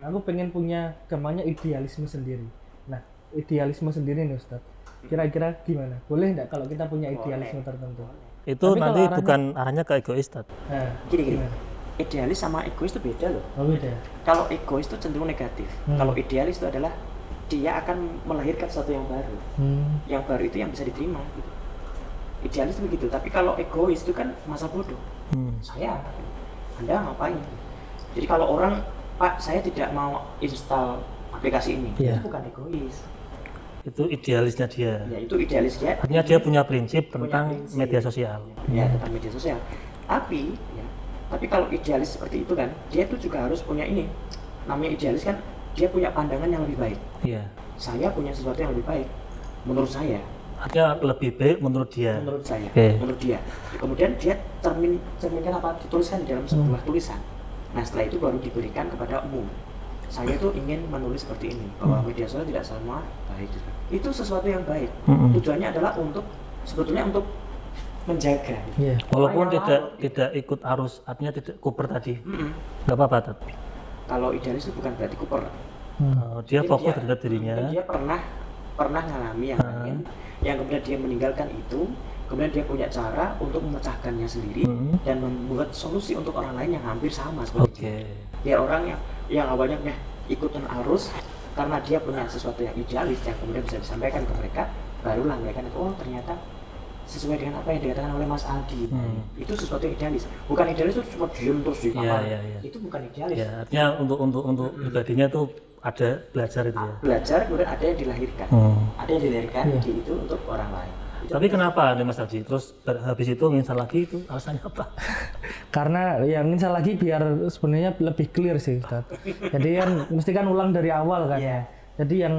Aku pengen punya gampangnya idealisme sendiri. Nah, idealisme sendiri nih Ustaz. Kira-kira gimana? Boleh enggak kalau kita punya idealisme tertentu? Itu Tapi nanti kalau bukan arahnya ke egois, Tad. Nah, Gini. gimana? Idealis sama egois itu beda loh. Oh, beda. Kalau egois itu cenderung negatif. Kalau idealis itu adalah dia akan melahirkan sesuatu yang baru. Yang baru itu yang bisa diterima gitu. Idealis itu begitu, tapi kalau egois itu kan masa bodoh. Saya, Anda ngapain? Jadi kalau orang, Pak, saya tidak mau install aplikasi ini, itu bukan egois. Itu idealisnya dia. Ya, itu idealis dia. Artinya dia punya prinsip tentang prinsip. media sosial. Ya, tentang media sosial. Tapi kalau idealis seperti itu kan, dia itu juga harus punya ini. Namanya idealis kan, dia punya pandangan yang lebih baik. Iya. Saya punya sesuatu yang lebih baik, menurut saya. Artinya lebih baik menurut dia. Menurut saya, Oke. menurut dia. Kemudian dia cerminkan apa, dituliskan di dalam sebuah tulisan. Nah, setelah itu baru diberikan kepada umum. Saya tuh ingin menulis seperti ini, bahwa media sosial tidak semua baik. Itu sesuatu yang baik. Tujuannya adalah sebetulnya untuk menjaga. Iya. Walaupun Orang yang tidak ikut arus, artinya tidak kuper tadi. Nggak apa-apa, Tad. Kalau idealis itu bukan berarti kuper. Dia Jadi fokus dia- terhadap dirinya. Dia pernah ngalami yang lain, yang kemudian dia meninggalkan itu, kemudian dia punya cara untuk memecahkannya sendiri dan membuat solusi untuk orang lain yang hampir sama seperti Oke. dia. Biar orang yang awalnya ikutan arus karena dia punya sesuatu yang idealis yang kemudian bisa disampaikan ke mereka, barulah mereka itu, oh ternyata sesuai dengan apa yang dikatakan oleh Mas Aldi. Itu sesuatu yang idealis. Bukan idealis itu cuma diem terus di kamar. Iya. Itu bukan idealis. Ya, artinya untuk pribadinya itu ada belajar itu ya. Belajar kemudian ada yang dilahirkan. Ada yang dilahirkan di itu untuk orang lain. Itu Tapi kenapa nih Mas Aldi? Terus habis itu nginstal lagi itu alasannya apa? Karena yang misal lagi biar sebenarnya lebih clear sih Ustaz. Jadi kan mesti kan ulang dari awal kan. Iya. Jadi yang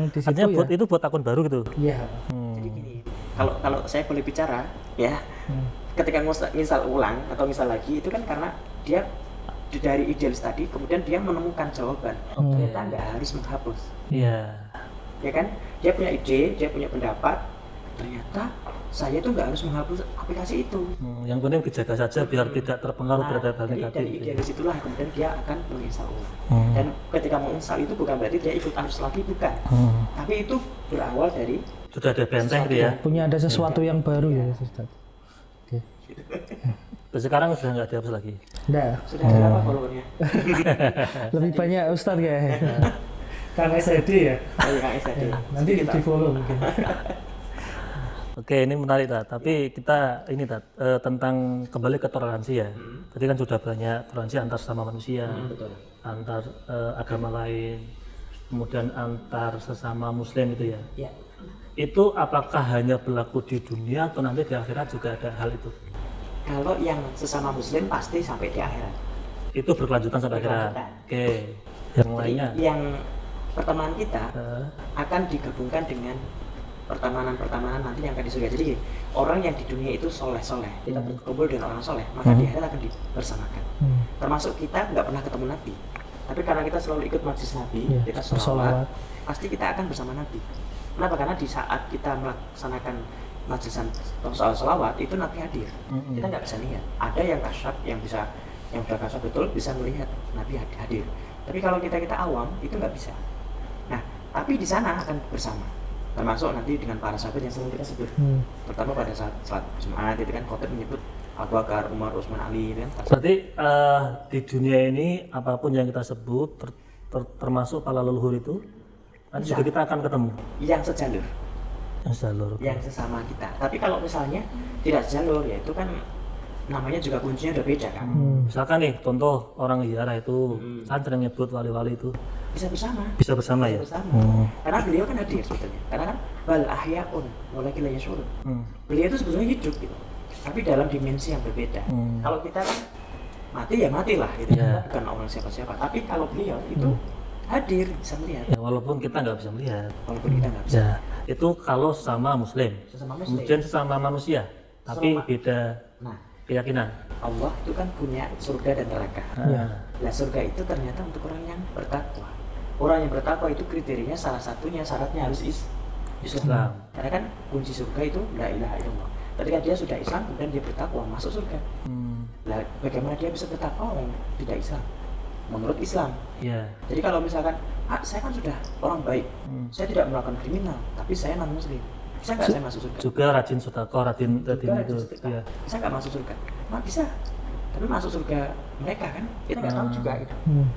di situ Artinya ya. itu buat akun baru gitu. Iya. Jadi gini, kalau saya boleh bicara ya, ketika nginstal ulang atau nginstal lagi itu kan karena dia dari idealis tadi kemudian dia menemukan jawaban. Ternyata nggak harus menghapus, Iya. ya kan? Dia punya ide, dia punya pendapat. Ternyata saya tuh nggak harus menghapus aplikasi itu. Yang penting dijaga saja biar tidak terpengaruh terhadap hal Jadi negatif. dari idealis itulah kemudian dia akan menginstal ulang. Dan ketika menginstal itu bukan berarti dia ikut arus lagi, bukan. Tapi itu berawal dari Sudah ada benteng gitu ya. Punya ada sesuatu yang baru ya Ustaz. Oke. Terus sekarang sudah nggak dihapus lagi. Nggak, sudah ada berapa followernya? lebih banyak Ustaz kayaknya. Kang SED ya. Oh iya, Kang SD. Nanti di follow mungkin. Oke, ini menarik Tad. Tapi kita ini Tad, tentang kembali ke toleransi ya. Tadi kan sudah banyak toleransi antar sama manusia, Betul. antar agama lain, kemudian antar sesama Muslim itu ya. Ya. Itu apakah hanya berlaku di dunia atau nanti di akhirat juga ada hal itu? Kalau yang sesama muslim pasti sampai di akhirat. Itu berkelanjutan sampai akhirat. Berkelanjutan. Oke, yang Jadi lainnya. yang pertemanan kita Eh, akan digabungkan dengan pertemanan nanti yang akan di surga. Jadi orang yang di dunia itu soleh-soleh, kita berkumpul dengan orang soleh, maka di akhirat akan dibersamakan. Termasuk kita nggak pernah ketemu Nabi, tapi karena kita selalu ikut majlis Nabi, Iya, kita bersolawat. sholawat, pasti kita akan bersama Nabi. Kenapa? Karena di saat kita melaksanakan majlisan soal sholawat itu Nabi hadir. Kita nggak bisa lihat. Ada yang kasyaf, yang sudah kasyaf betul bisa melihat Nabi hadir. Tapi kalau kita awam itu nggak bisa. Nah, tapi di sana akan bersama. Termasuk nanti dengan para sahabat yang selalu kita sebut. Pertama pada saat salat Jumat itu kan khotib menyebut Abu Bakar, Umar, Utsman, Ali itu kan. Berarti di dunia ini apapun yang kita sebut termasuk para leluhur itu nanti juga kita akan ketemu Yang sejalur, yang jalur. yang sesama kita. Tapi kalau misalnya tidak sejalur ya itu kan namanya juga kuncinya udah beda kan. Misalkan nih contoh orang ziarah itu kan sering nyebut wali-wali itu Bisa bersama. bisa bersama ya. Bersama. Karena beliau kan hadir sebetulnya. Karena kan bal ahyaun walakin la yashurun. Beliau itu sebetulnya hidup gitu. Tapi dalam dimensi yang berbeda. Kalau kita kan mati ya matilah gitu. Ya. Kita bukan orang siapa-siapa. Tapi kalau beliau itu hadir bisa melihat. Ya walaupun kita nggak bisa melihat. Walaupun kita nggak bisa. Ya itu kalau sama Muslim. Sesama muslim. Kemudian sesama manusia, tapi Sesama- beda Nah, keyakinan. Allah itu kan punya surga dan neraka. Nah, surga itu ternyata untuk orang yang bertakwa. Orang yang bertakwa itu kriterianya salah satunya syaratnya harus Islam. Islam. Karena kan kunci surga itu la ilaha illallah. ketika dia sudah Islam kemudian dia bertakwa masuk surga. Lah bagaimana dia bisa bertakwa orang tidak Islam? Menurut Islam. Iya. Jadi kalau misalkan saya kan sudah orang baik, saya tidak melakukan kriminal, tapi saya non muslim, bisa nggak saya masuk surga? Juga rajin sedekah, rajin itu. Iya. Bisa nggak masuk surga? Nggak bisa. Tapi masuk surga mereka kan kita nggak tahu juga gitu.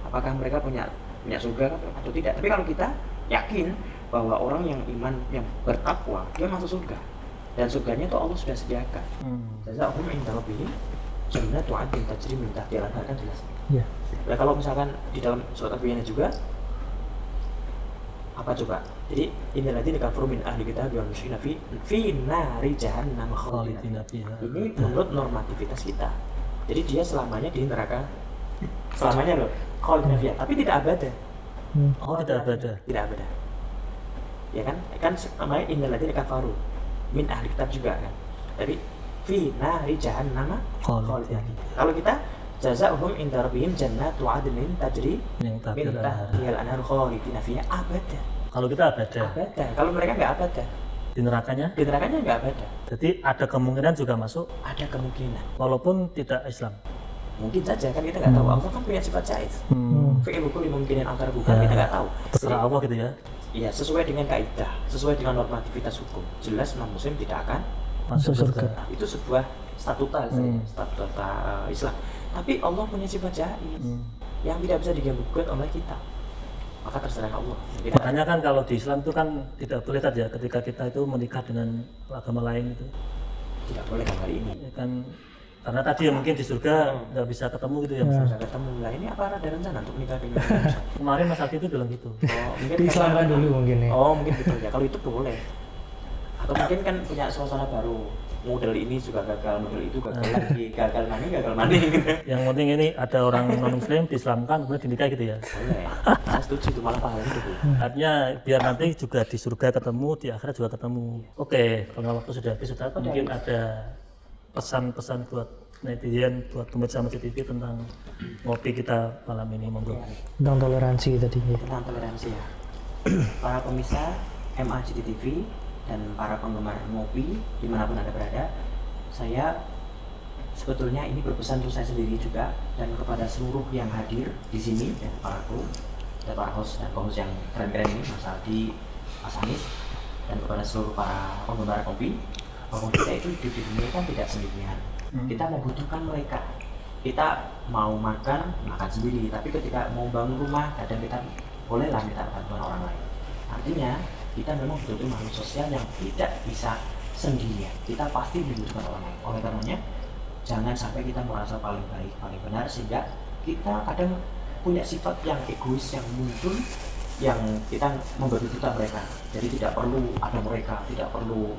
Apakah mereka punya surga atau tidak? Tapi kalau kita yakin bahwa orang yang iman yang bertakwa dia masuk surga dan surganya itu Allah sudah sediakan. Jazaa'uhum 'inda rabbihim jannatu 'adnin tajri min tahtiha al-anhar, kan jelas. Iya. Nah, kalau misalkan di dalam surat Al-Baqarah juga apa coba? Jadi innal ladzina kafaru min ahli kitab wal musyrikina fi nari jahannam khalidina fiha. Ini menurut normativitas kita. Jadi dia selamanya di neraka. Selamanya loh, khalidina fiha, tapi tidak abada. Oh, tidak abada. Tidak abada. Ya kan? Kan namanya innal ladzina kafaru min ahli kitab juga kan. Tapi fi nari jahannam khalidina. Kalau kita jazaa'uhum 'inda rabbihim jannatu 'adnin tajri min tahtiha al-anhar khalidina fiha abada. Kalau kita abada. Abada. Kalau mereka nggak abada. Di nerakanya? Di nerakanya nggak abada. Jadi ada kemungkinan juga masuk Ada kemungkinan. walaupun tidak Islam. Mungkin saja kan kita nggak tahu. Allah kan punya sifat jaiz. Fi'il kulli mungkinin angkar bukan kita nggak tahu. Terserah Allah gitu ya. Iya, sesuai dengan kaidah, sesuai dengan normativitas hukum. Jelas non muslim tidak akan Masuk surga. itu sebuah statuta Islam. Tapi Allah punya sifat jaiz yang tidak bisa diganggu-gugat oleh kita. Maka terserah Allah. Makanya kan kalau di Islam itu kan tidak boleh tadi ya ketika kita itu menikah dengan agama lain itu. Tidak boleh kan hari ini. Ya kan karena tadi ya mungkin di surga nggak bisa ketemu gitu ya. Bisa ketemu lah. Ini apa ada rencana untuk nikah dengan Musa? Kemarin Mas Aldi itu bilang gitu. Oh, mungkin Diislamkan dulu mungkin ya. Oh, mungkin betul ya. Kalau itu boleh. Atau mungkin kan punya suasana baru. Model ini juga gagal, model itu gagal lagi, gagal mana gitu. Yang penting ini ada orang non muslim diislamkan kemudian dinikah gitu ya. Boleh. Saya setuju itu malah pahala itu. Artinya biar nanti juga di surga ketemu, di akhirat juga ketemu. Oke, karena waktu sudah habis Ustaz, mungkin ada pesan-pesan buat netizen, buat pemirsa Masjid TV tentang ngopi kita malam ini, monggo. Tentang toleransi tadi ya. Tentang toleransi ya. Para pemirsa MAJT TV dan para penggemar ngopi dimanapun Anda berada, saya sebetulnya ini berpesan untuk saya sendiri juga dan kepada seluruh yang hadir di sini dan para kru dan para host dan co-host yang keren-keren ini, Mas Aldi, Mas Anis, dan kepada seluruh para penggemar kopi, bahwa kita itu hidup di dunia kan tidak sendirian. Kita membutuhkan mereka. Kita mau makan sendiri, tapi ketika mau bangun rumah kadang kita bolehlah minta bantuan orang lain. Artinya kita memang betul-betul makhluk sosial yang tidak bisa sendirian. Kita pasti membutuhkan orang lain. Oleh karenanya, jangan sampai kita merasa paling baik, paling benar, sehingga kita kadang punya sifat yang egois yang muncul, yang kita memberhentikan mereka. Jadi tidak perlu ada mereka, tidak perlu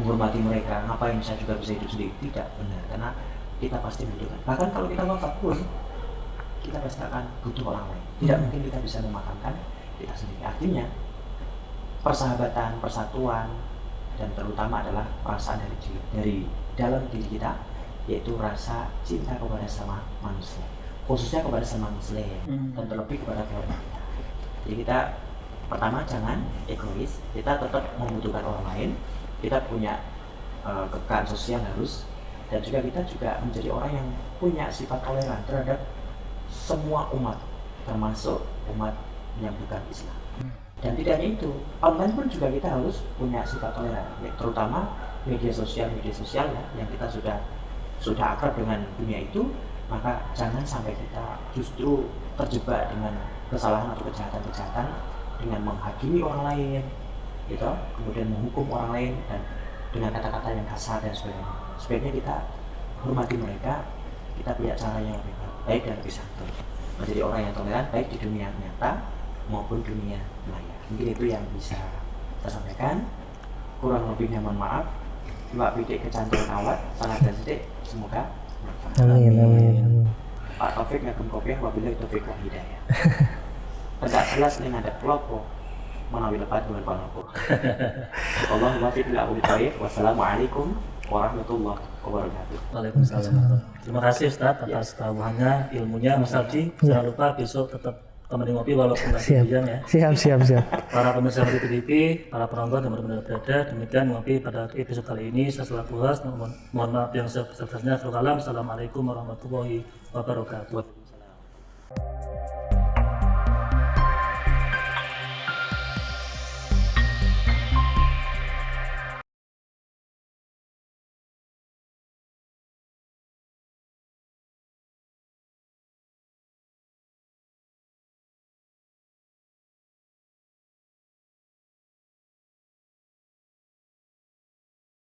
menghormati mereka. Ngapain saya juga bisa hidup sendiri? Tidak benar, karena kita pasti membutuhkan. Bahkan kalau kita wafat pun, kita pasti akan butuh orang lain. Tidak mungkin kita bisa memakamkan kita sendiri. Artinya, persahabatan, persatuan, dan terutama adalah perasaan dari dalam diri kita, yaitu rasa cinta kepada sama manusia, khususnya kepada sama muslim, dan terlebih kepada keluarga kita. Jadi kita pertama jangan egois, kita tetap membutuhkan orang lain, kita punya kekaan sosial harus, dan juga kita juga menjadi orang yang punya sifat toleran terhadap semua umat, termasuk umat yang bukan Islam. Dan tidak hanya itu, online pun juga kita harus punya sifat toleran, terutama media sosial ya, yang kita sudah akrab dengan dunia itu, maka jangan sampai kita justru terjebak dengan kesalahan atau kejahatan-kejahatan dengan menghakimi orang lain, gitu, kemudian menghukum orang lain dan dengan kata-kata yang kasar dan sebagainya. Sebaiknya kita hormati mereka, kita punya cara yang lebih baik dan lebih santun, menjadi orang yang toleran baik di dunia nyata maupun dunia maya. Mungkin itu yang bisa saya sampaikan. Kurang lebihnya mohon maaf. Mbak Bidik kecantilan awat, sangat dan sedih. Semoga bermanfaat. Amin. Pak Taufik ngagem kopiah wabillahi taufiq wal hidayah. Tidak jelas ning ada kelopo menawi lepat dengan panopo. Allahumma waffiq ila ul thariq. Wassalamualaikum warahmatullahi wabarakatuh. Waalaikumsalam. Terima kasih Ustaz atas tawahannya, ilmunya Mas Aldi. Jangan lupa besok tetap temenin ngopi walaupun lagi Siap. hujan ya. Siap. Para pemirsa Ngopi TV, para penonton yang benar-benar berada, demikian ngopi pada episode kali ini. Saya selaku host, mohon maaf yang sebesar-besarnya. Assalamualaikum warahmatullahi wabarakatuh.